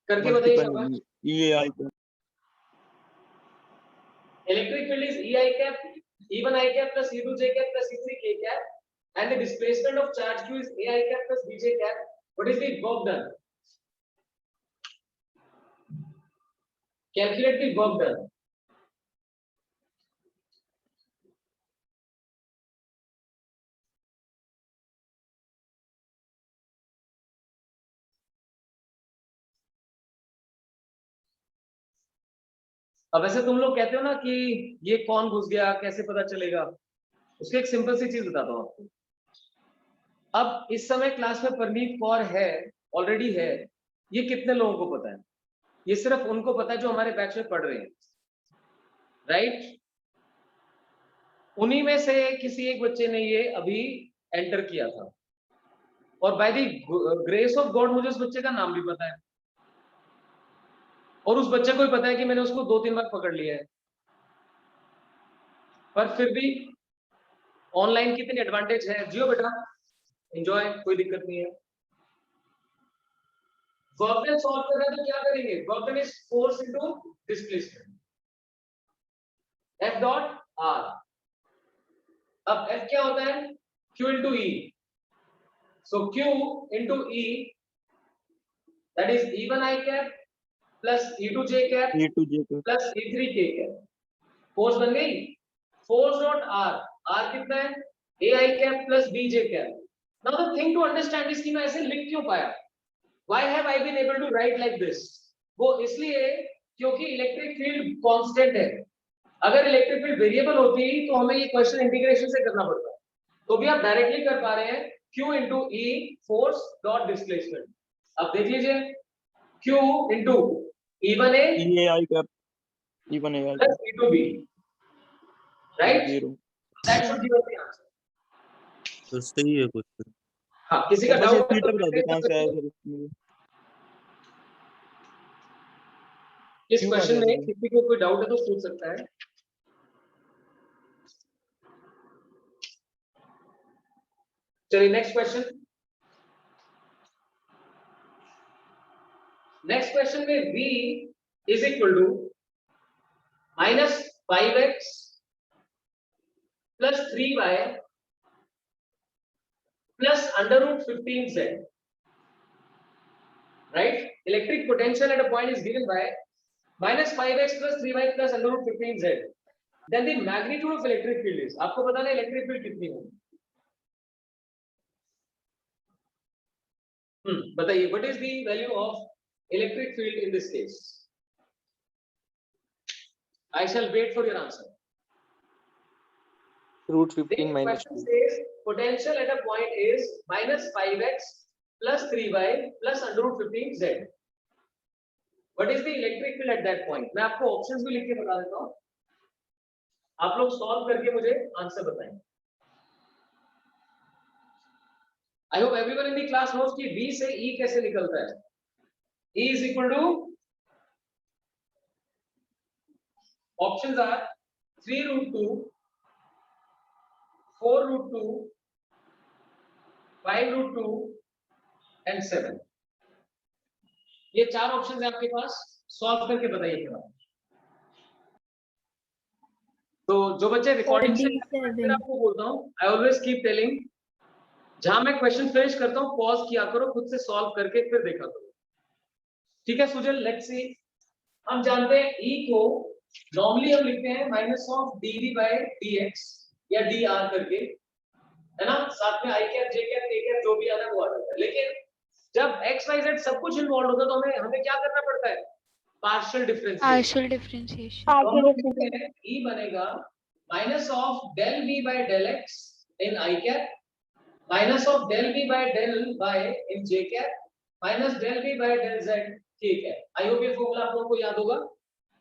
S1: करके बताइए शाबाश।
S8: EAI
S1: Electric field is E I cap, E1 I cap plus E2 J cap plus E3 K cap, and the displacement of charge Q is A I cap plus B J cap. What is the work done? Calculate the work done. अब ऐसे तुम लोग कहते हो ना कि ये कौन घुस गया, कैसे पता चलेगा? उसकी एक सिंपल सी चीज बताता हूँ आपको। अब इस समय क्लास में परनीत कौर है, ऑलरेडी है, ये कितने लोगों को पता है? ये सिर्फ उनको पता है जो हमारे बैच में पढ़ रहे हैं, राइट? उन्हीं में से किसी एक बच्चे ने ये अभी एंटर किया था, और by the grace of God मुझे उस बच्चे का नाम भी पता है, और उस बच्चे को भी पता है कि मैंने उसको 2-3 बार पकड़ लिया है। पर फिर भी ऑनलाइन कितनी एडवांटेज है। जियो बेटा, एंजॉय, कोई दिक्कत नहीं है। वर्क डन सॉल्व कर रहे हैं तो क्या करेंगे? Work done is force into displacement, F dot R। अब F क्या होता है? Q into E। So Q into E, that is E1 I cap plus E2 J cap plus E3 K cap। Force बन गई। फोर्स डॉट R, R कितना है? A I cap plus B J cap। Now the thing to understand is कि मैं ऐसे लिख क्यों पाया? Why have I been able to write like this? वो इसलिए क्योंकि इलेक्ट्रिक फील्ड कांस्टेंट है। अगर इलेक्ट्रिक फील्ड वेरिएबल होती तो हमें ये क्वेश्चन इंटीग्रेशन से करना पड़ता, तो भी आप डायरेक्टली कर पा रहे हैं। Q into E force dot displacement. अब देख लीजिए, Q into E1A
S8: EAI cap E1 AI
S1: plus E2B, right?
S8: 0।
S1: That should give us the answer।
S5: तो सही है क्वेश्चन।
S1: हाँ, किसी का
S8: बस ये
S1: डाउट
S8: थीटा बता दो कहां से आया सर इसमें।
S1: इस क्वेश्चन में किसी को कोई डाउट है तो पूछ सकता है। चलिए नेक्स्ट क्वेश्चन। नेक्स्ट क्वेश्चन में v is equal to -5x plus 3y plus √15z, right? Electric potential at a point is given by -5x plus 3y plus √15z, then the magnitude of electric field is, आपको पता नहीं इलेक्ट्रिक फील्ड कितनी है? बताइए, what is the value of electric field in this case? I shall wait for your answer.
S6: √15
S1: The
S6: minus
S1: question
S6: 2।
S1: says potential at a point is -5x plus 3y plus √15z. What is the electric field at that point? मैं आपको ऑप्शंस भी लिख के बता देता हूँ, आप लोग सॉल्व करके मुझे आंसर बताएं। I hope everyone in the class knows कि V से E कैसे निकलता है। E is equal to, options are 3√2, 4√2, 5√2 and 7। ये 4 ऑप्शन है आपके पास, सॉल्व करके बताइए क्या। तो जो बच्चे रिकॉर्डिंग से, मैं आपको बोलता हूँ, आई ऑलवेज कीप टेलिंग, जहां मैं क्वेश्चन फिनिश करता हूँ पॉज किया करो, खुद से सॉल्व करके फिर देखा करो। ठीक है सुजल, लेट्स सी। हम जानते हैं E को नॉर्मली हम लिखते हैं -dV/dx या dr करके, है ना? साथ में I cap, J cap, K cap जो भी आता है वो आ जाता है। लेकिन जब x y z सब कुछ इन्वॉल्व होता है तो हमें क्या करना पड़ता है? Partial differentiation.
S4: Partial differentiation.
S1: E बनेगा -del V/del x in I cap -del V/del y in J cap -del V/del z K cap। I hope ये फॉर्मूला आप लोगों को याद होगा।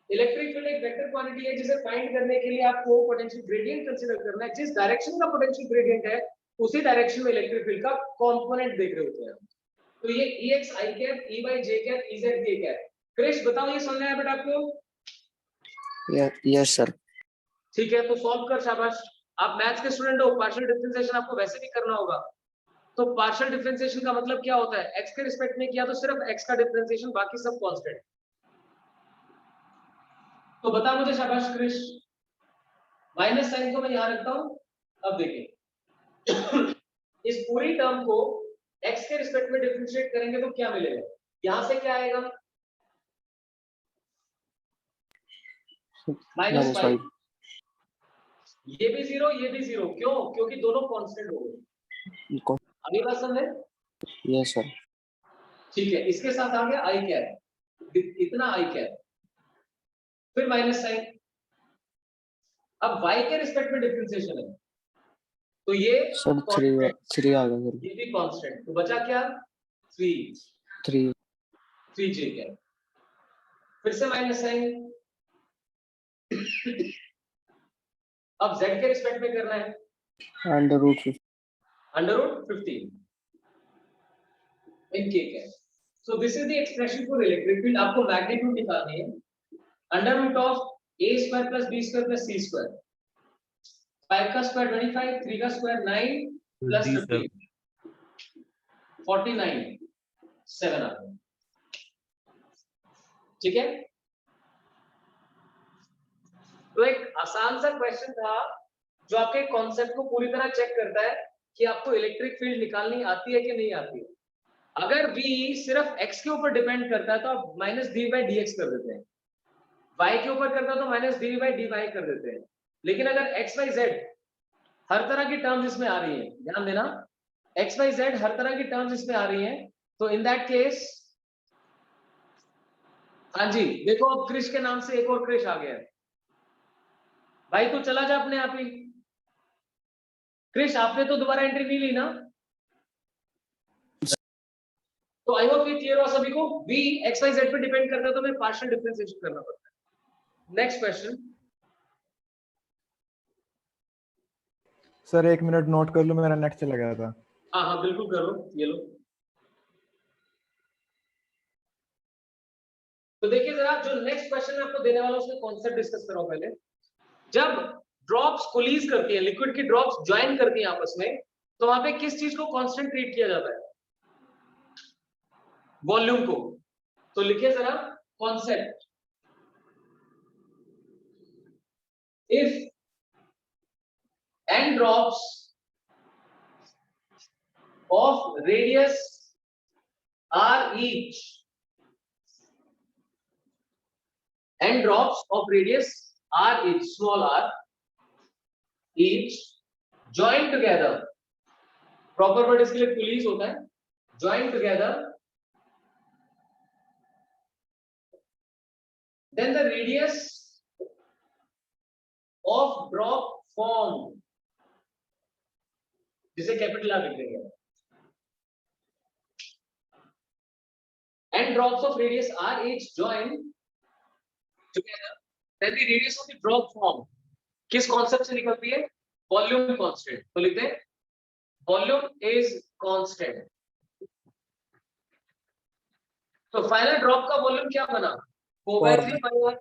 S1: इलेक्ट्रिक फील्ड एक वेक्टर क्वांटिटी है जिसे फाइंड करने के लिए आपको पोटेंशियल ग्रेडियंट कंसीडर करना है। जिस डायरेक्शन का पोटेंशियल ग्रेडियंट है उसी डायरेक्शन में इलेक्ट्रिक फील्ड का कंपोनेंट देख रहे होते हैं। तो ये Ex I cap, Ey J cap, Ez K cap। Krrish बताओ, ये समझ आया बेटा आपको?
S6: Yes sir.
S1: ठीक है, तो सॉल्व कर, शाबाश। आप मैथ्स के स्टूडेंट हो, पार्शियल डिफरेंशिएशन आपको वैसे भी करना होगा, तो पार्शियल डिफरेंशिएशन का मतलब क्या होता है? x के रिस्पेक्ट में किया तो सिर्फ x का डिफरेंशिएशन, बाकी सब कांस्टेंट। तो बता मुझे शाबाश क्रिश, माइनस साइन को मैं यहां रखता हूं। अब देखिए इस पूरी टर्म को x के रिस्पेक्ट में डिफरेंशिएट करेंगे तो क्या मिलेगा? यहां से क्या आएगा? -5। ये भी 0, ये भी 0। क्यों? क्योंकि दोनों कांस्टेंट हो गए। अगली बात समझे?
S6: Yes sir.
S1: ठीक है, इसके साथ आ गया i कैप, इतना i कैप, फिर माइनस साइन। अब y के रिस्पेक्ट में डिफरेंशिएशन है तो ये
S6: सर 3 आ गया सर।
S1: ये भी कांस्टेंट, तो बचा क्या? 3 3j कैप, फिर से माइनस साइन। अब z के रिस्पेक्ट में करना है
S6: √15
S1: इन k cap. So this is the expression for electric field. आपको मैग्नीट्यूड निकालनी है √a² + b² + c²। 5 का स्क्वायर 25, 3 का स्क्वायर 9 + 15 49 7 आ गया। ठीक है, तो एक आसान सा क्वेश्चन था जो आपके कॉन्सेप्ट को पूरी तरह चेक करता है कि आपको इलेक्ट्रिक फील्ड निकालनी आती है कि नहीं आती है। अगर v सिर्फ x के ऊपर डिपेंड करता है तो आप -dv/dx कर देते हैं, y के ऊपर करता है तो -dv/dy कर देते हैं। लेकिन अगर x y z हर तरह की टर्म्स इसमें आ रही हैं, ध्यान देना, x y z हर तरह की टर्म्स इसमें आ रही हैं, तो इन दैट केस, हाँ जी देखो अब क्रिश के नाम से एक और क्रिश आ गया है। भाई तू चला जा अपने आप ही। क्रिश आपने तो दोबारा एंट्री नहीं ली ना? तो आई होप ये क्लियर हुआ सभी को। v x y z पे डिपेंड करता है तो हमें पार्शियल डिफरेंशिएशन करना पड़ता है। Next question.
S3: Sir 1 minute note कर लो, मेरा नेट चला गया था।
S1: हाँ हाँ बिल्कुल कर लो, ये लो। तो देखिए जरा, जो नेक्स्ट क्वेश्चन आपको देने वाला हूं उसका कॉन्सेप्ट डिस्कस करो पहले। जब ड्रॉप्स कोलीज करती हैं, लिक्विड की ड्रॉप्स ज्वाइन करती हैं आपस में, तो वहां पे किस चीज को कांस्टेंट ट्रीट किया जाता है? वॉल्यूम को। तो लिखिए जरा concept. If n drops of radius r each, n drops of radius r each, small r each, join together, proper word इसके लिए पुलिस होता है, join together, then the radius of drop formed, जिसे कैपिटल आर लिख देंगे, n drops of radius r each join together, then the radius of the drop formed किस कॉन्सेप्ट से निकलती है? Volume constant. तो लिखते हैं वॉल्यूम इज कांस्टेंट। तो फाइनल ड्रॉप का वॉल्यूम क्या बना? 4/3 pi r।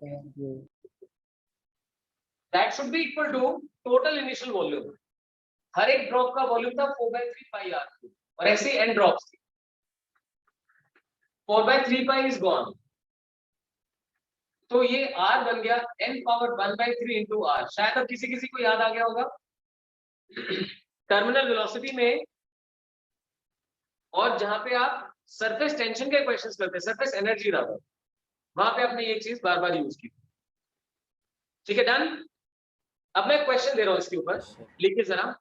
S1: That should be equal to total initial volume. हर एक ड्रॉप का वॉल्यूम था 4/3 pi r और ऐसे n ड्रॉप्स थी। 4/3 pi इज गॉन, तो ये r बन गया n पावर 1/3 into r। शायद अब किसी किसी को याद आ गया होगा टर्मिनल वेलोसिटी में, और जहां पे आप सरफेस टेंशन के क्वेश्चंस करते हैं, सरफेस एनर्जी रादर, वहां पे आपने ये चीज बार बार यूज की। ठीक है, डन। अब मैं क्वेश्चन दे रहा हूं इसके ऊपर, लिखिए जरा।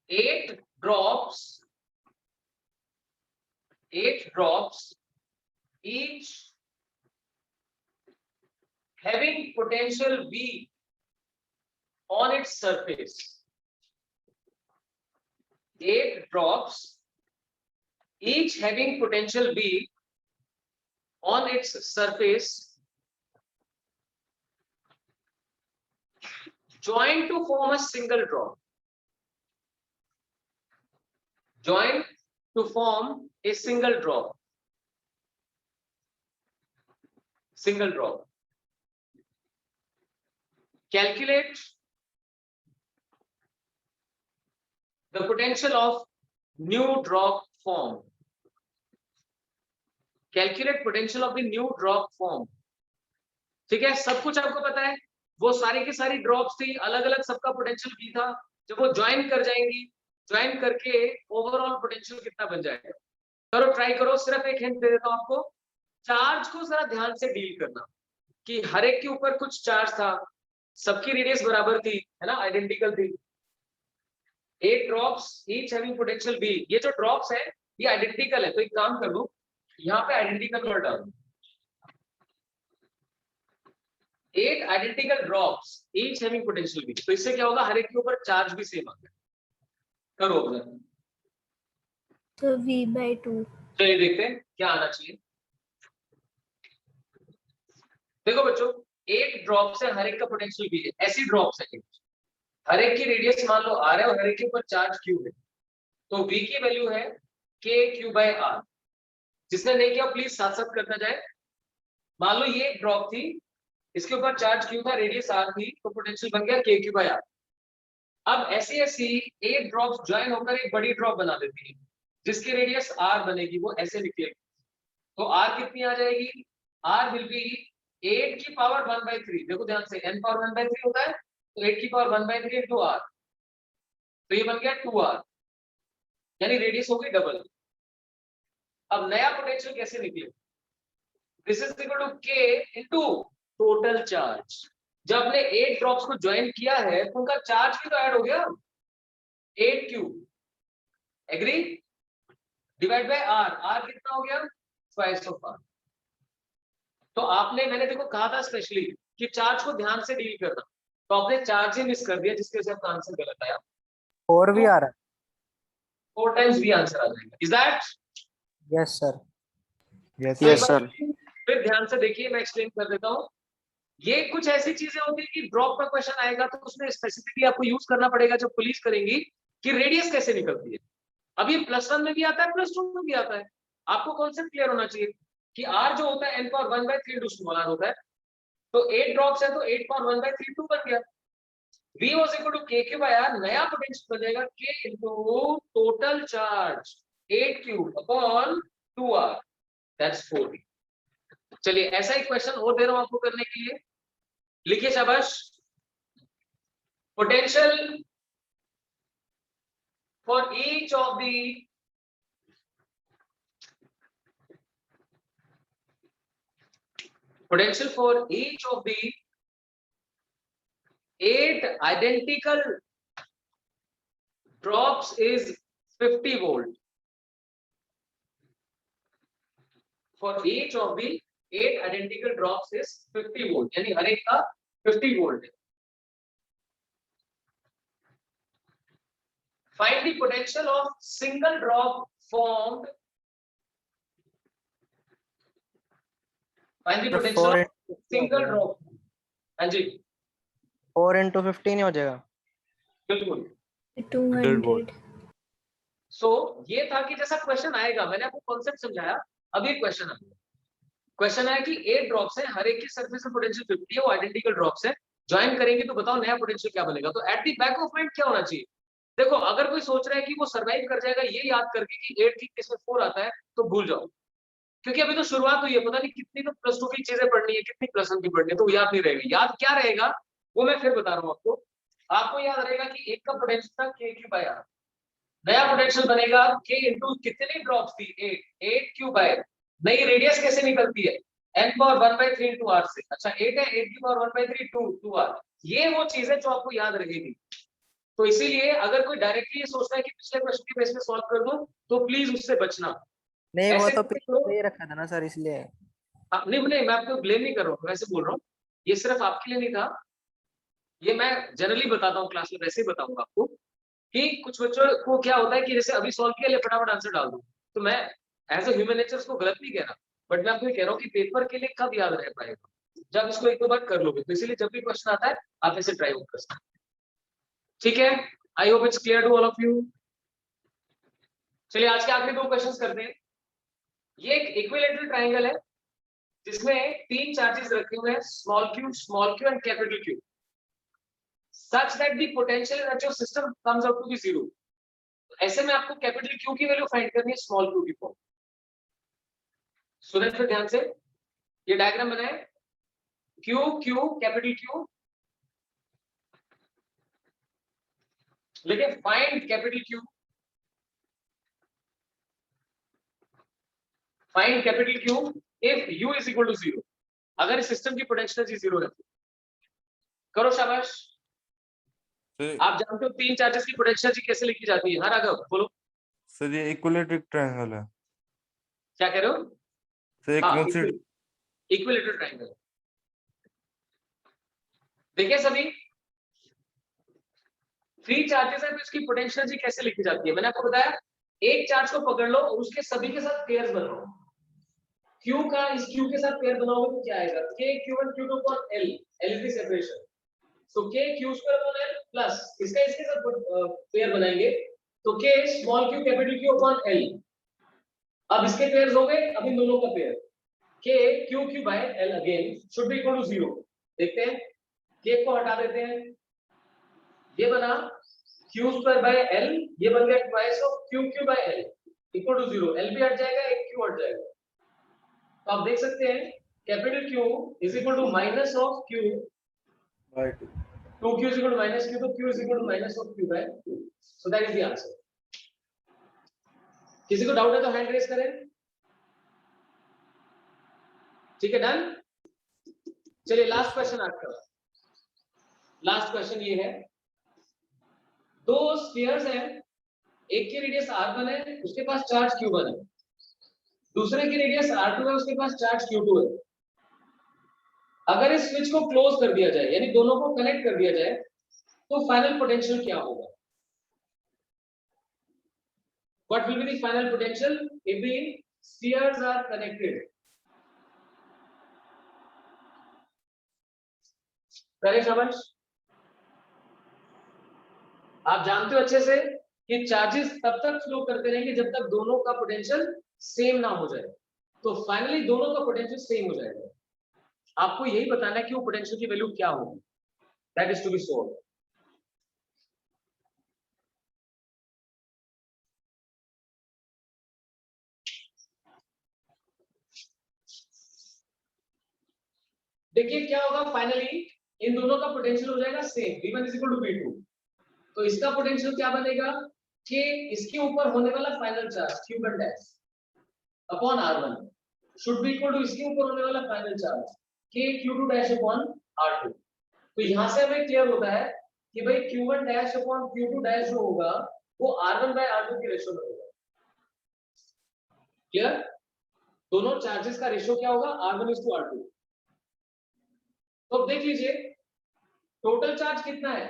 S1: 8 drops each having potential V on its surface. 8 drops each having potential V on its surface join to form a single drop. Join to form a single drop. Single drop. Calculate the potential of new drop form. Calculate potential of the new drop form. ठीक है, सब कुछ आपको पता है, वो सारी की सारी ड्रॉप्स थी, अलग अलग सबका पोटेंशियल भी था, जब वो ज्वाइन कर जाएंगी, ज्वाइन करके ओवरऑल पोटेंशियल कितना बन जाएगा। करो, ट्राई करो। सिर्फ एक हिंट दे देता हूं आपको, चार्ज को जरा ध्यान से डील करना कि हर एक के ऊपर कुछ चार्ज था, सबकी रेडियस बराबर थी, है ना, आइडेंटिकल थी। 8 drops each having potential B, ये जो ड्रॉप्स है ये आइडेंटिकल है, तो एक काम कर लो, यहाँ पे आइडेंटिकल वर्ड डालो। 8 identical drops each having potential B, तो इससे क्या होगा, हर एक के ऊपर चार्ज भी सेम आ गया। करो ऑब्जर्व,
S9: तो v/2।
S1: चलिए देखते हैं क्या आना चाहिए। देखो बच्चों, 8 ड्रॉप्स है, हर एक का पोटेंशियल बी है, ऐसी ड्रॉप्स है, हर एक की रेडियस मान लो r है और हर एक के ऊपर चार्ज q है, तो v की वैल्यू है kq/r। जिसने नहीं किया प्लीज साथ साथ करना जाए। मान लो ये एक ड्रॉप थी, इसके ऊपर चार्ज q था, रेडियस r थी, तो पोटेंशियल बन गया kq/r। अब ऐसी ऐसी 8 ड्रॉप्स ज्वाइन होकर एक बड़ी ड्रॉप बना देती है, जिसकी रेडियस r बनेगी, वो ऐसे निकलेगी। तो r कितनी आ जाएगी, r विल बी 8 की पावर 1/3। देखो ध्यान से, n पावर 1/3 होता है, तो 8 की पावर 1/3 इंटू r, तो ये बन गया 2r, यानी रेडियस हो गई डबल। अब नया पोटेंशियल कैसे निकले, this is equal to k into total charge. जब आपने 8 ड्रॉप्स को ज्वाइन किया है तो उनका चार्ज भी तो ऐड हो गया, 8q, agree, divide by r, r कितना हो गया, ट्वाइस ऑफ r। तो आपने, मैंने देखो कहा था स्पेशली कि चार्ज को ध्यान से डील करना, तो आपने चार्ज ही मिस कर दिया, जिसकी वजह से आपका आंसर गलत आया।
S6: 4 भी आ रहा है।
S1: 4 टाइम्स भी आंसर आ जाएगा। Is that?
S6: Yes sir.
S3: Yes,
S6: Yes,
S3: sir.
S6: sir.
S1: फिर ध्यान से देखिए, मैं एक्सप्लेन कर देता हूँ। ये कुछ ऐसी चीजें होती है कि ड्रॉप का क्वेश्चन आएगा तो उसमें स्पेसिफिकली आपको यूज करना पड़ेगा जब पुलिस करेंगी कि रेडियस कैसे निकलती है। अब ये +1 में भी आता है, +2 में भी आता है। आपको कॉन्सेप्ट क्लियर होना चाहिए कि r जो होता है n power 1/3 into small r होता है, तो 8 ड्रॉप्स है तो 8 पावर 1/3 2 बन गया। v was equal to kq/r, नया पोटेंशियल बन जाएगा k into total charge 8q upon 2r, that's 4v। चलिए ऐसा ही क्वेश्चन और दे रहा हूं आपको करने के लिए, लिखिए शाबाश। Potential for each of the potential for each of the 8 identical drops is 50 volt. For each of the 8 identical drops is 50 volt, यानी हर एक का 50 volt है। Find the potential of single drop formed. Find the potential of single drop. हाँ जी,
S6: 4 into 15 ही हो जाएगा।
S1: बिल्कुल।
S9: 200।
S1: सो ये था कि जैसा क्वेश्चन आएगा, मैंने आपको कॉन्सेप्ट समझाया, अब ये क्वेश्चन आएगा। क्वेश्चन है कि 8 ड्रॉप्स हैं, हर एक की सरफेस पे पोटेंशियल 50 है, वो आइडेंटिकल ड्रॉप्स हैं, ज्वाइन करेंगे तो बताओ नया पोटेंशियल क्या बनेगा। तो at the back of mind क्या होना चाहिए, देखो अगर कोई सोच रहा है कि वो सर्वाइव कर जाएगा ये याद करके कि 8 की केस में 4 आता है, तो भूल जाओ, क्योंकि अभी तो शुरुआत हुई है, पता नहीं कितनी तो +2 की चीजें पढ़नी है, कितनी +1 की पढ़नी है, तो याद नहीं रहेगा। याद क्या रहेगा वो मैं फिर बता रहा हूँ आपको। आपको याद रहेगा कि एक का पोटेंशियल था kq/r, नया पोटेंशियल बनेगा k इंटू कितनी ड्रॉप्स थी, 8q/, नई रेडियस कैसे निकलती है, n पावर 1/3 इंटू r से। अच्छा 8 है, 8 की पावर 1/3 2r, ये वो चीजें जो आपको याद रहेगी। तो इसीलिए अगर कोई डायरेक्टली ये सोचता है कि पिछले क्वेश्चन की बेस पे सॉल्व कर दो, तो प्लीज उससे बचना।
S6: नहीं वो
S1: ऐसे
S6: तो
S1: करो।
S6: पीछे रखा था ना सर, इसलिए।
S1: नहीं नहीं, मैं आपको ब्लेम नहीं कर रहा हूँ, वैसे बोल रहा हूँ, ये सिर्फ आपके लिए नहीं था, ये मैं जनरली बताता हूँ क्लास में, वैसे ही बताऊंगा आपको कि कुछ बच्चों को क्या होता है कि जैसे अभी सॉल्व किया, ले फटाफट आंसर डाल दो। तो मैं एज ए ह्यूमन नेचर को गलत नहीं कह रहा, बट मैं आपको ये कह रहा हूँ कि पेपर के लिए कब याद रह पाएगा, जब इसको एक दो बार कर लोगे। तो इसीलिए जब भी क्वेश्चन आता है आप इसे ट्राई आउट कर सकते हैं, ठीक है। I hope it's clear to all of you. चलिए आज के आखिरी 2 क्वेश्चंस करते हैं। ये एक इक्विलैटरल ट्रायंगल है जिसमें 3 चार्जेस रखे हुए हैं, small q and capital Q, such that the potential in your system comes out to be 0। ऐसे में आपको कैपिटल क्यू की वैल्यू फाइंड करनी है स्मॉल क्यू की फॉर्म। स्टूडेंट फिर ध्यान से ये डायग्राम बनाए, क्यू क्यू कैपिटल क्यू, लेकिन find capital Q, find capital Q if u is equal to 0, अगर इस सिस्टम की पोटेंशियल एनर्जी 0 रहती। करो शाबाश। आप जानते हो तीन चार्जेस की पोटेंशियल एनर्जी कैसे लिखी जाती है? हाँ राघव बोलो।
S10: सर ये इक्विलेटरल ट्रायंगल है।
S1: क्या कह रहे हो?
S10: Sir
S1: equilateral triangle. देखिए सभी फ्री चार्जेस है तो इसकी पोटेंशियल एनर्जी कैसे लिखी जाती है? मैंने आपको बताया एक चार्ज को पकड़ लो और उसके सभी के साथ पेयर्स बनाओ। Q का इस Q के साथ पेयर बनाओगे तो क्या आएगा? K Q1 Q2 upon L, L is the separation. So K Q square upon L plus इसका इसके साथ पेयर बनाएंगे तो K small q capital Q upon L। अब इसके पेयर्स हो गए, अब इन दोनों का pair K Q Q by L again should be equal to 0। देखते हैं, K को हटा देते हैं, ये बना Q square by L, ये बन गया twice of Q Q by L equal to 0। L भी हट जाएगा, एक Q हट जाएगा। तो आप देख सकते हैं capital Q is equal to minus of Q by 2। 2Q is equal to minus Q, तो Q is equal to minus of Q by 2। So that is the answer। किसी को डाउट है तो हैंड रेज करें। ठीक है, डन। चलिए लास्ट क्वेश्चन आपका। लास्ट क्वेश्चन ये है, दो स्फीयर्स हैं, एक की रेडियस r1 है, उसके पास चार्ज q1 है, दूसरे की रेडियस r2 है, उसके पास चार्ज q2 है। अगर इस स्विच को क्लोज कर दिया जाए यानी दोनों को कनेक्ट कर दिया जाए तो फाइनल पोटेंशियल क्या होगा? What will be the final potential if the spheres are connected? पहले समझ, आप जानते हो अच्छे से कि चार्जेस तब तक फ्लो करते रहेंगे जब तक दोनों का पोटेंशियल सेम ना हो जाए। तो फाइनली दोनों का पोटेंशियल सेम हो जाएगा। आपको यही बताना है कि वो पोटेंशियल की वैल्यू क्या होगी। That is to be solved. देखिए क्या होगा, फाइनली इन दोनों का पोटेंशियल हो जाएगा same, v1 is equal to v2। तो इसका पोटेंशियल क्या बनेगा कि इसके ऊपर होने वाला final charge q1 dash upon r1 should be equal to इसके ऊपर होने वाला final charge k q2 dash upon r2। तो यहां से हमें क्लियर होता है कि भाई q1 dash upon q2 dash जो होगा वो r1 बाय r2 के रेशियो में होगा। क्लियर? दोनों चार्जेस का रेशियो क्या होगा? r1 is to r2। तो देख लीजिए टोटल चार्ज कितना है?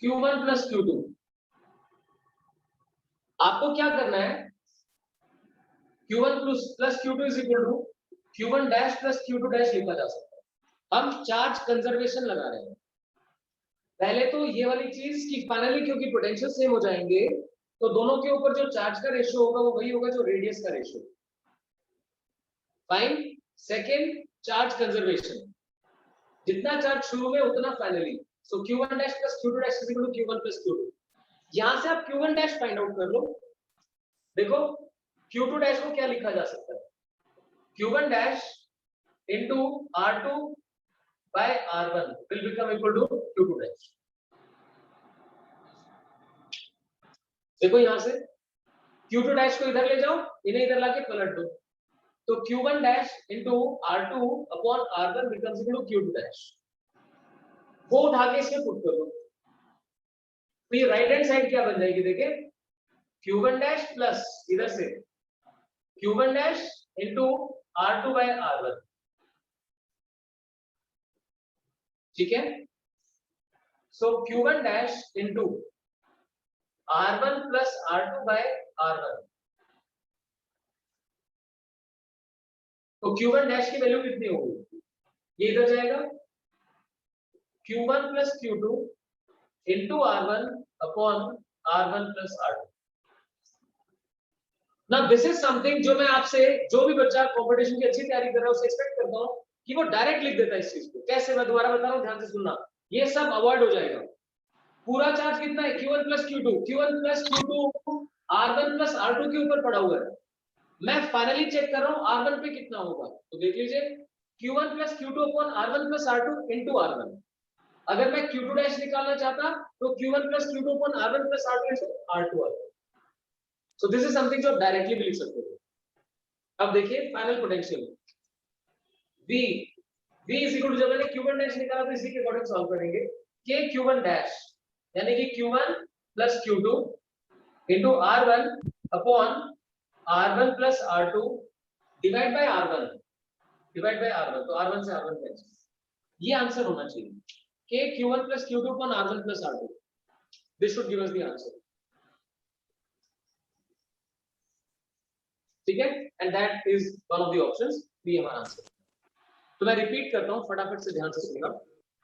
S1: q1 plus q2। आपको क्या करना है? q1 plus q2 is equal to q1 dash plus q2 dash लिखा जा सकता है। हम चार्ज कंजर्वेशन लगा रहे हैं। पहले तो ये वाली चीज कि फाइनली क्योंकि पोटेंशियल सेम हो जाएंगे तो दोनों के ऊपर जो चार्ज का रेशियो होगा वो वही होगा जो रेडियस का ratio. Fine. Second, charge conservation, जितना चार्ज शुरू में उतना finally. So q1 dash plus q2 dash is equal to q1 plus q2। यहां से आप q1 डैश फाइंड आउट कर लो। देखो q2 डैश को क्या लिखा जा सकता है? q1 dash into r2 by r1 will become equal to q2 dash. देखो यहां से q2 डैश को इधर ले जाओ, इन्हें इधर लाके पलट दो, तो q1 dash into r2 upon r1 becomes equal to q2 dash. वो उठा के इसमें पुट कर दो, तो ये राइट हैंड साइड क्या बन जाएगी? देखिए q1 डैश प्लस इधर से q1 dash into r2 by r1। ठीक है? So q1 dash into r1 plus r2 by r1। तो q1 डैश की वैल्यू कितनी होगी? ये इधर जाएगा q1 plus q2 into r1 upon r1 plus r2। ना दिस इज समथिंग जो मैं आपसे, जो भी बच्चा कंपटीशन की अच्छी तैयारी कर रहा है उसे एक्सपेक्ट करता हूं कि वो डायरेक्ट लिख देता है इस चीज को। कैसे? मैं दोबारा बता रहा हूं, ध्यान से सुनना। ये सब अवॉइड हो जाएगा। पूरा चार्ज कितना है Q1 plus Q2, Q1 plus Q2 R1 plus R2 के ऊपर पड़ा हुआ है। मैं फाइनली चेक कर रहा हूँ R1 पे कितना होगा, तो देख लीजिए Q1 plus Q2 upon R1 plus R2 into R1। अगर मैं Q2 डैश निकालना चाहता तो Q1 plus Q2 upon R1 plus R2 into R2 आता। सो दिस इज समथिंग जो आप डायरेक्टली भी लिख सकते हो। अब देखिए final potential V, V is equal to, जब मैंने Q1 डैश निकाला तो इसी के अकॉर्डिंग सॉल्व करेंगे। K Q1 डैश यानी कि Q1 plus Q2 into R1 upon R1 plus R2 divide by R1, तो R1 से R1 कैंसिल, ये आंसर होना चाहिए। K Q1 plus Q2 upon R1 plus R2, this should give us the answer. ठीक है, and that is one of the options, B हमारा आंसर। तो मैं रिपीट करता हूं, फटाफट से ध्यान से सुनिएगा।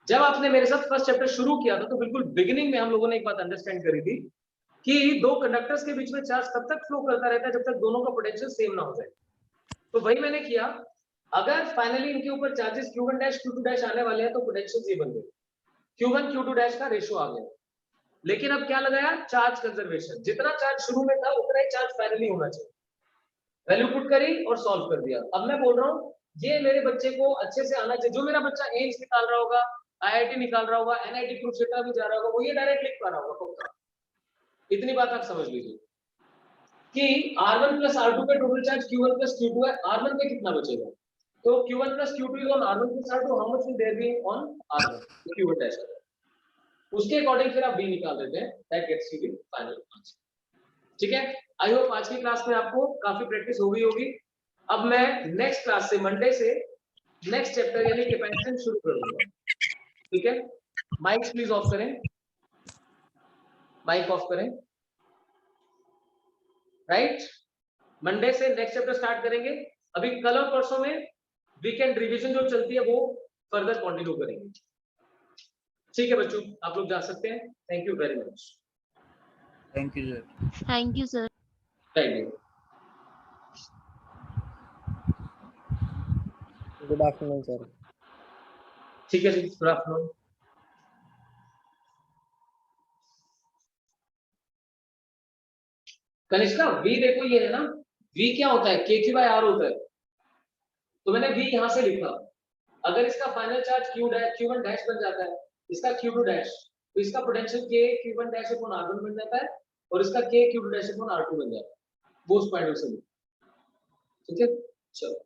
S1: जब आपने मेरे साथ फर्स्ट चैप्टर शुरू किया था तो बिल्कुल बिगिनिंग में हम लोगों ने एक बात अंडरस्टैंड करी थी कि दो कंडक्टर्स के बीच में चार्ज तब तक फ्लो करता रहता है जब तक दोनों का पोटेंशियल सेम ना हो जाए। तो वही मैंने किया। अगर फाइनली इनके ऊपर charges Q1 dash Q2 dash आने वाले हैं तो पोटेंशियल ये बन गए, Q1 Q2 डैश का रेशियो आ गया। लेकिन अब क्या लगाया, चार्ज कंजर्वेशन, जितना चार्ज शुरू में था उतना ही चार्ज फाइनली होना चाहिए। वैल्यू पुट करी और सॉल्व कर दिया। अब मैं बोल रहा हूँ ये मेरे बच्चे को अच्छे से आना चाहिए। जो मेरा बच्चा एम्स निकाल रहा होगा, IIT निकाल रहा होगा, NIT कुरुक्षेत्र भी जा रहा होगा, वो ये डायरेक्ट लिख पा रहा होगा पक्का। इतनी बात आप समझ लीजिए कि R1 प्लस R2 पे total charge Q1 plus Q2 है, R1 पे कितना बचेगा, तो Q1 plus Q2 is on R1 plus R2, how much will there be on R1, Q1 dash. उसके अकॉर्डिंग फिर आप B निकाल देते हैं, that gets you the final answer. ठीक है, आई होप आज की क्लास में आपको काफी प्रैक्टिस हो गई होगी। अब मैं नेक्स्ट क्लास से, मंडे से नेक्स्ट चैप्टर यानी कैपेसिटेंस शुरू करूंगा। ठीक है, माइक प्लीज ऑफ करें, माइक ऑफ करें। राइट, मंडे से नेक्स्ट चैप्टर स्टार्ट करेंगे। अभी कल और परसों में वीकेंड रिवीजन जो चलती है वो फर्दर कंटिन्यू करेंगे। ठीक है बच्चों, आप लोग जा सकते हैं। Thank you very much.
S7: Thank you sir.
S9: Thank you, sir.
S1: Right,
S8: good afternoon sir.
S1: ठीक है जी, गुड आफ्टरनून। कनिष्का, V देखो ये है ना, V क्या होता है, KQ/R होता है। तो मैंने V यहां से लिखा। अगर इसका फाइनल चार्ज Q1 डैश बन जाता है, इसका Q2 डैश, तो इसका potential K Q1 dash upon R1 बन जाता है और इसका K Q2 dash upon R2 बन जाता है। वो उस पॉइंट से। ठीक है, चलो।